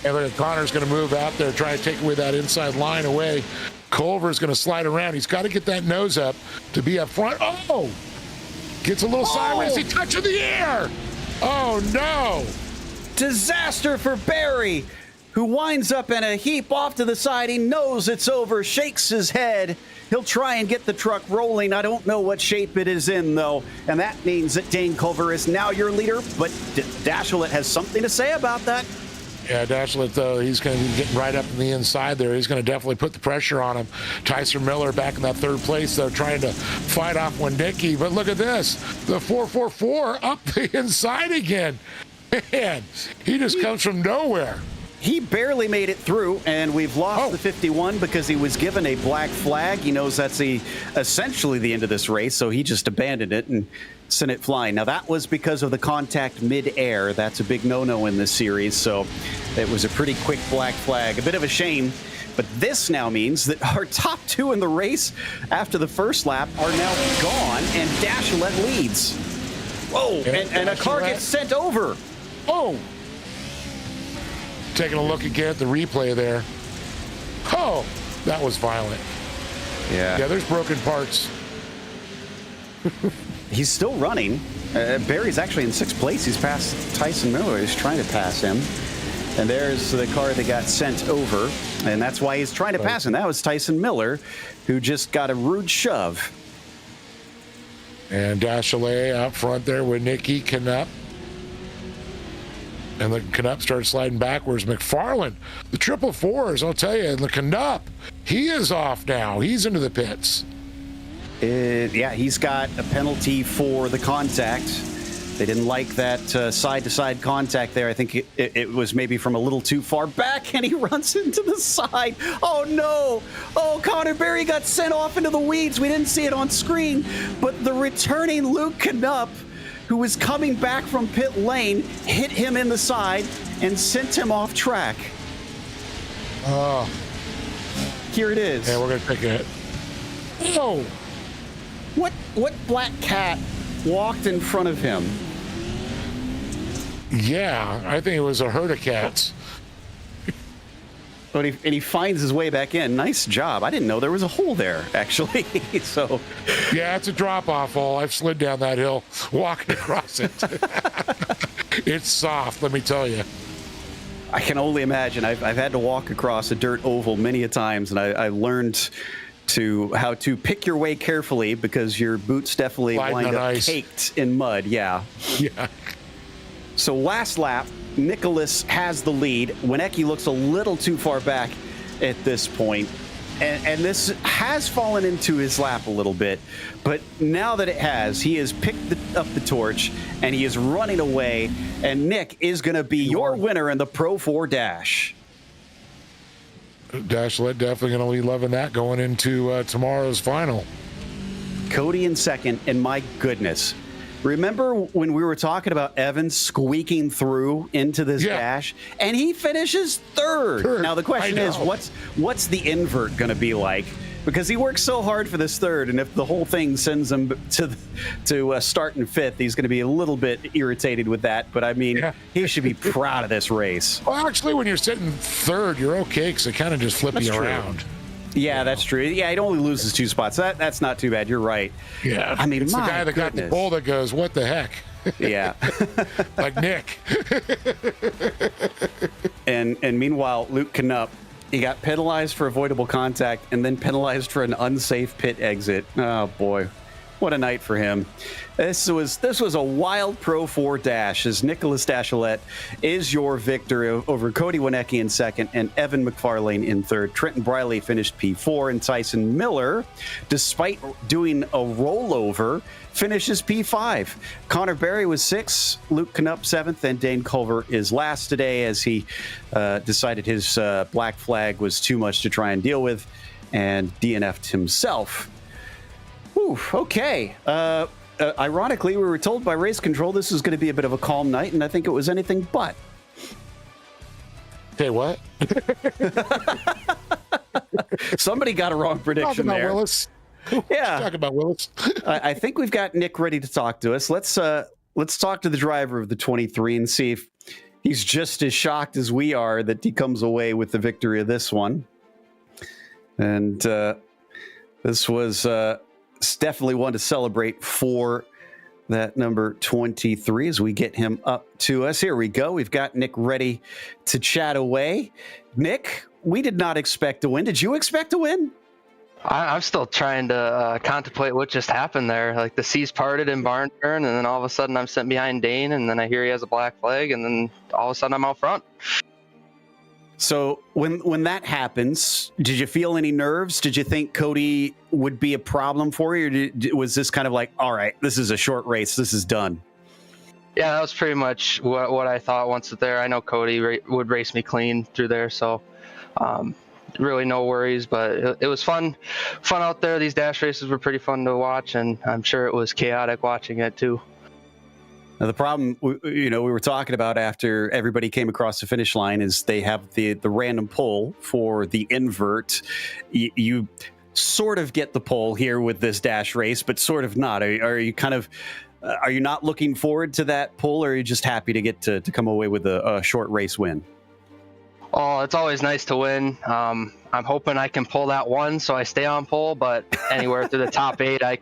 And look, Connor's going to move out there, try to take away that inside line away. Culver's going to slide around. He's got to get that nose up to be up front. Oh! Gets a little sideways. He touches the air. Oh, no. Disaster for Berry, who winds up in a heap off to the side. He knows it's over, shakes his head. He'll try and get the truck rolling. I don't know what shape it is in, though. And that means that Dane Culver is now your leader. But Dachelet has something to say about that. Yeah, Dachelet, though, he's going to be getting right up in the inside there. He's going to definitely put the pressure on him. Tyson Miller back in that 3rd place, though, trying to fight off Winicki. But look at this. The 444 up the inside again. Man, he just comes from nowhere. He barely made it through, and we've lost the 51 because he was given a black flag. He knows that's essentially the end of this race, so he just abandoned it and sent it flying. Now, that was because of the contact mid-air. That's a big no-no in this series, so it was a pretty quick black flag. A bit of a shame, but this now means that our top 2 in the race after the first lap are now gone, and Dachelet leads. Whoa, and a car gets sent over. Oh. Taking a look again at the replay there. Oh, that was violent. Yeah. Yeah, there's broken parts. He's still running. Barry's actually in 6th place. He's passed Tyson Miller. He's trying to pass him. And there's the car that got sent over. And that's why he's trying to pass him. That was Tyson Miller, who just got a rude shove. And Dashley out front there with Nicky Knupp. And the Knupp starts sliding backwards. McFarland, the 444s, I'll tell you, and the Knupp, he is off now. He's into the pits. Yeah, he's got a penalty for the contact. They didn't like that side-to-side contact there. I think it was maybe from a little too far back, and he runs into the side. Oh, no. Oh, Connor Berry got sent off into the weeds. We didn't see it on screen, but the returning Luke Knupp, who was coming back from pit lane, hit him in the side and sent him off track. Oh. Here it is. Yeah, we're going to take it. Oh. What black cat walked in front of him? Yeah, I think it was a herd of cats. And he finds his way back in. Nice job. I didn't know there was a hole there, actually. So, yeah, it's a drop-off hole. I've slid down that hill walking across it. It's soft, let me tell you. I can only imagine. I've had to walk across a dirt oval many a times, and I learned how to pick your way carefully because your boots definitely wind up caked in mud. Yeah. Yeah. So last lap, Nicholas has the lead. Wienecke looks a little too far back at this point. And this has fallen into his lap a little bit. But now that it has, he has picked up the torch and he is running away. And Nick is going to be your winner in the Pro 4 Dash. Dashlet definitely going to be loving that going into tomorrow's final. Cody in second, and my goodness. Remember when we were talking about Evans squeaking through into this dash, and he finishes third. Now the question is, what's the invert going to be like? Because he works so hard for this third, and if the whole thing sends him to start in 5th, he's going to be a little bit irritated with that. But I mean, he should be proud of this race. Well, actually, when you're sitting third, you're okay because it kind of just flips you around. Yeah, that's true. Yeah, it only loses 2 spots. That's not too bad. You're right. Yeah, I mean, it's the guy that got the pole that goes, "What the heck?" Yeah, like Nick. And meanwhile, Luke Knupp, he got penalized for avoidable contact and then penalized for an unsafe pit exit. Oh boy, what a night for him. This was a wild Pro 4 dash as Nicholas Dashlett is your victor over Cody Wienecke in second and Evan McFarlane in third. Trenton Briley finished P4 and Tyson Miller, despite doing a rollover, finishes P5. Connor Berry was 6th, Luke Knupp 7th, and Dane Culver is last today as he decided his black flag was too much to try and deal with and DNF'd himself. Whew, okay. Ironically, we were told by Race Control this was going to be a bit of a calm night, and I think it was anything but. Hey, what? Somebody got a wrong prediction there. Willis. Yeah. Talk about Willis. I think we've got Nick ready to talk to us. Let's talk to the driver of the 23 and see if he's just as shocked as we are that he comes away with the victory of this one. And this was definitely one to celebrate for that number 23 as we get him up to us. Here we go. We've got Nick ready to chat away. Nick, we did not expect to win. Did you expect to win? I'm still trying to contemplate what just happened there. Like the seas parted in barn turn, and then all of a sudden I'm sent behind Dane, and then I hear he has a black flag, and then all of a sudden I'm out front. So when that happens, did you feel any nerves? Did you think Cody would be a problem for you? Or was this kind of like, all right, this is a short race, this is done? Yeah, that was pretty much what I thought once there. I know Cody would race me clean through there, so really no worries. But it was fun out there. These dash races were pretty fun to watch, and I'm sure it was chaotic watching it too. Now, the problem, we were talking about after everybody came across the finish line is they have the random pull for the invert. You sort of get the pull here with this dash race, but sort of not. Are you kind of Are you not looking forward to that pull, or are you just happy to get to come away with a short race win? Oh, it's always nice to win. I'm hoping I can pull that one so I stay on pole, but anywhere through the top 8, I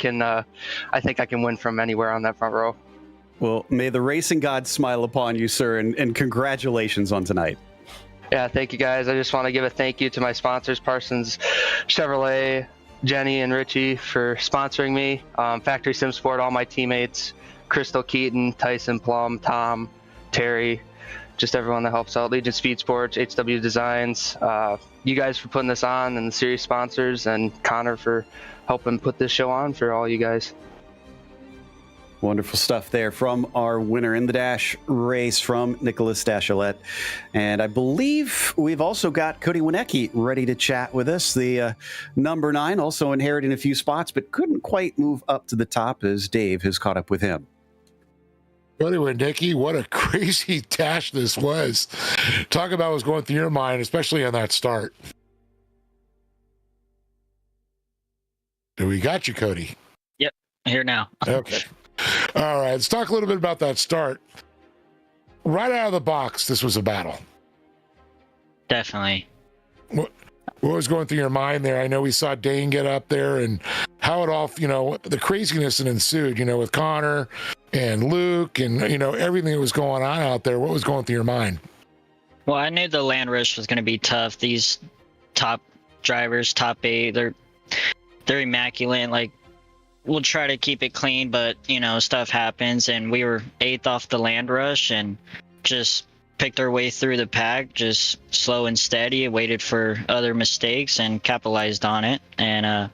think I can win from anywhere on that front row. Well, may the racing gods smile upon you, sir, and congratulations on tonight. Yeah, thank you guys. I just want to give a thank you to my sponsors, Parsons Chevrolet, Jenny and Richie, for sponsoring me, Factory Sim Sport, all my teammates, Crystal Keaton, Tyson Plum, Tom, Terry, just everyone that helps out, Legion Speed Sports, HW Designs, you guys for putting this on, and the series sponsors, and Connor for helping put this show on for all you guys. Wonderful stuff there from our winner in the Dash race, from Nicholas Dashilette. And I believe we've also got Cody Winecki ready to chat with us, the number 9, also inheriting a few spots, but couldn't quite move up to the top as Dave has caught up with him. Cody Winecki, what a crazy dash this was. Talk about what's going through your mind, especially on that start. We got you, Cody. Yep, here now. Okay. All right, let's talk a little bit about that start. Right out of the box, this was a battle. Definitely. What was going through your mind there? I know we saw Dane get up there and how it all, the craziness that ensued, with Connor and Luke and, everything that was going on out there. What was going through your mind? Well, I knew the land rush was going to be tough. These top drivers, top 8, they're immaculate. Like, we'll try to keep it clean, but stuff happens, and we were 8th off the land rush and just picked our way through the pack, just slow and steady, waited for other mistakes and capitalized on it, and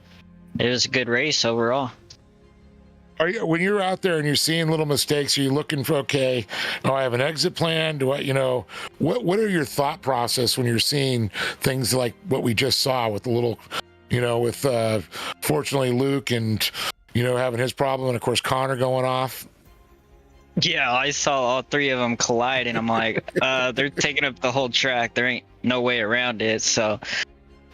it was a good race overall. When you're out there and you're seeing little mistakes, are you looking for, I have an exit plan? Do I, what are your thought process when you're seeing things like what we just saw with the little, with fortunately Luke and having his problem, and of course Connor going off? Yeah, I saw all 3 of them collide, and I'm like, they're taking up the whole track. There ain't no way around it. So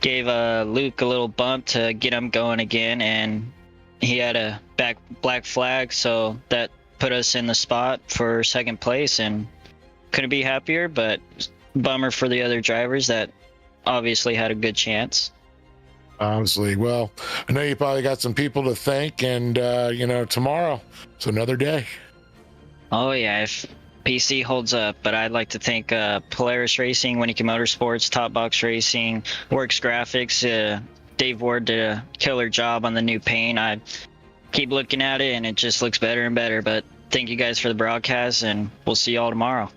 gave Luke a little bump to get him going again, and he had a black flag, so that put us in the spot for 2nd place, and couldn't be happier, but bummer for the other drivers that obviously had a good chance. Honestly, well, I know you probably got some people to thank, and tomorrow it's another day. Oh yeah, if PC holds up, but I'd like to thank Polaris Racing, Winnicke Motorsports, Top Box Racing, Works Graphics. Dave Ward did a killer job on the new paint. I keep looking at it and it just looks better and better, but thank you guys for the broadcast, and we'll see y'all tomorrow.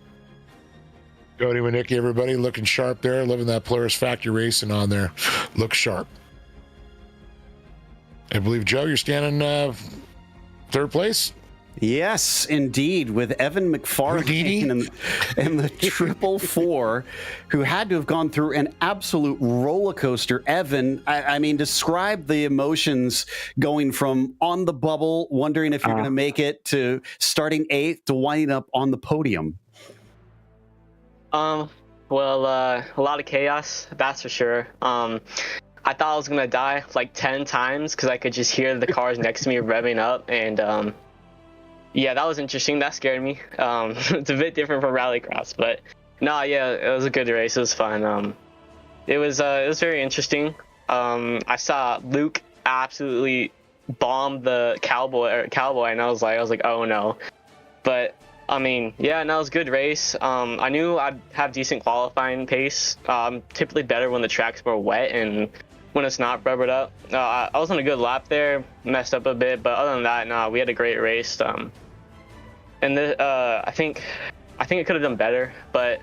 Cody Winecki, everybody, looking sharp there, living that Polaris Factory Racing on there. Looks sharp. I believe, Joe, you're standing 3rd place? Yes, indeed, with Evan McFarlane and the 444, who had to have gone through an absolute roller coaster. Evan, I mean, describe the emotions going from on the bubble, wondering if you're going to make it, to starting 8th, to winding up on the podium. Well, a lot of chaos, that's for sure. I thought I was gonna die like 10 times because I could just hear the cars next to me revving up, and yeah, that was interesting. That scared me. It's a bit different from rallycross, but no, yeah, it was a good race. It was fun. It was very interesting. I saw Luke absolutely bomb the cowboy, and I was like, oh no. But I mean, yeah, no, it was a good race. I knew I'd have decent qualifying pace. Typically better when the track's more wet and when it's not rubbered up. I was on a good lap there, messed up a bit, but other than that, no, we had a great race. And I think it could have done better, but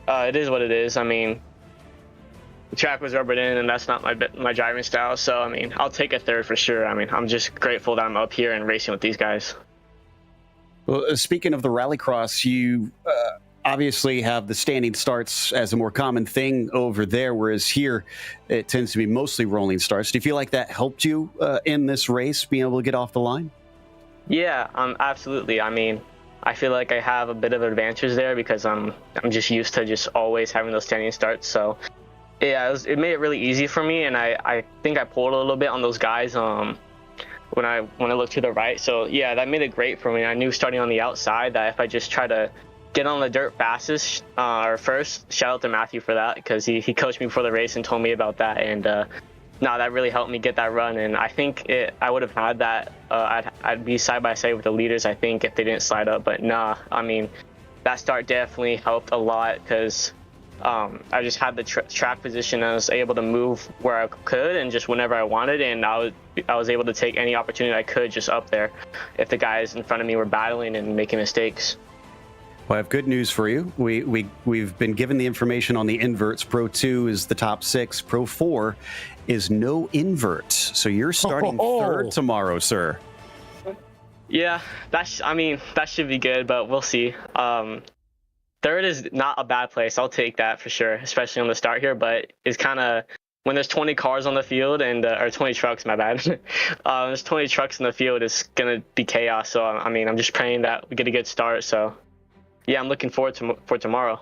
it is what it is. I mean, the track was rubbered in, and that's not my driving style. So I mean, I'll take a 3rd for sure. I mean, I'm just grateful that I'm up here and racing with these guys. Well, speaking of the rallycross, you obviously have the standing starts as a more common thing over there, whereas here it tends to be mostly rolling starts. Do you feel like that helped you in this race, being able to get off the line? Yeah, absolutely. I mean, I feel like I have a bit of advantage there because I'm just used to just always having those standing starts. So yeah, it made it really easy for me, and I think I pulled a little bit on those guys when I look to the right. So yeah, that made it great for me. I knew starting on the outside that if I just try to get on the dirt fastest or first, shout out to Matthew for that, because he coached me before the race and told me about that, and that really helped me get that run. And I think I would have had that. I'd be side by side with the leaders, I think, if they didn't slide up. But I mean, that start definitely helped a lot, because I just had the track position. I was able to move where I could and just whenever I wanted, and I was able to take any opportunity I could just up there if the guys in front of me were battling and making mistakes. Well, I have good news for you. We've been given the information on the inverts. Pro 2 is the top 6. Pro 4 is no invert. So you're starting third tomorrow, sir. Yeah, that should be good, but we'll see. Third is not a bad place. I'll take that for sure, especially on the start here. But it's kind of when there's 20 cars on the field or 20 trucks, my bad. There's 20 trucks in the field. It's gonna be chaos. So I mean, I'm just praying that we get a good start. So yeah, I'm looking forward for tomorrow.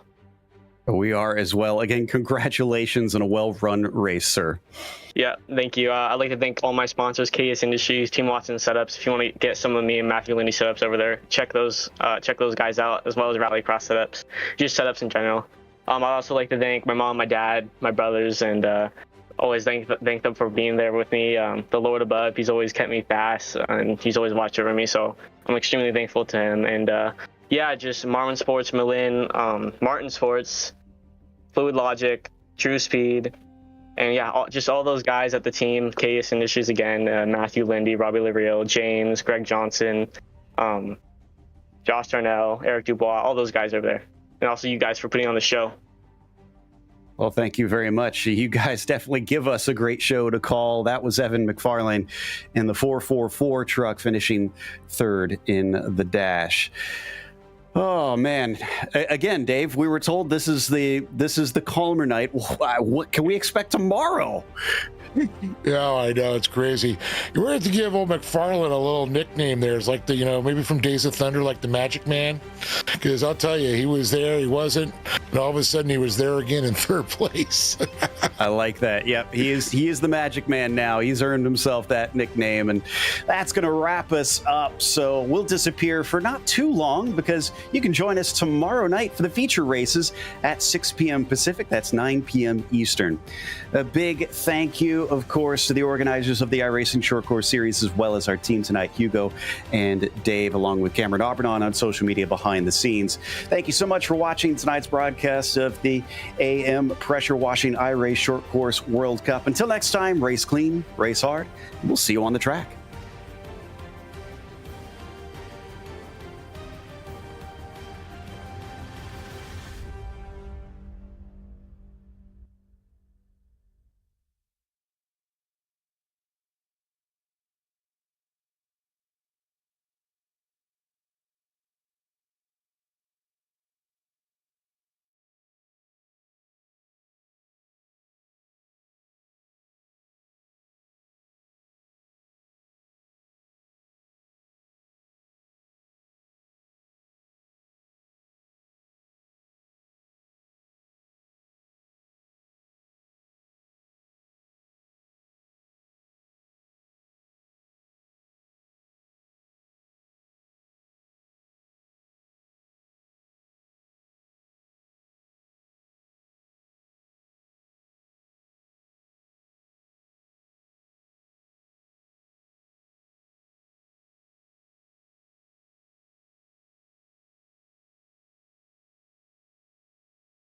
We are as well. Again, congratulations on a well-run race, sir. Yeah, thank you. I'd like to thank all my sponsors, KS Industries, Team Watson Setups. If you want to get some of me and Matthew Lindy setups over there, check those guys out, as well as Rallycross setups, just setups in general. I'd also like to thank my mom, my dad, my brothers, and always thank them for being there with me. The Lord above, he's always kept me fast, and he's always watched over me, so I'm extremely thankful to him. And yeah, just Marlin Sports, Malin, Martin Sports, Fluid Logic, True Speed, and yeah, just all those guys at the team, KS Industries again, Matthew Lindy, Robbie Lareal, James, Greg Johnson, Josh Darnell, Eric Dubois, all those guys over there. And also you guys for putting on the show. Well, thank you very much. You guys definitely give us a great show to call. That was Evan McFarlane in the 444 truck, finishing third in the dash. Oh man! Again, Dave, we were told this is the calmer night. What can we expect tomorrow? Yeah, I know, it's crazy. You were have to give old McFarlane a little nickname there. It's like maybe from Days of Thunder, like the Magic Man. Because I'll tell you, he was there, he wasn't, and all of a sudden he was there again in third place. I like that. Yep, he is the Magic Man now. He's earned himself that nickname, and that's going to wrap us up. So we'll disappear for not too long, because you can join us tomorrow night for the feature races at 6 p.m. Pacific. That's 9 p.m. Eastern. A big thank you, of course, to the organizers of the iRacing Short Course Series, as well as our team tonight, Hugo and Dave, along with Cameron Aubernon on social media behind the scenes. Thank you so much for watching tonight's broadcast of the AM Pressure Washing iRace Short Course World Cup. Until next time, race clean, race hard, and we'll see you on the track.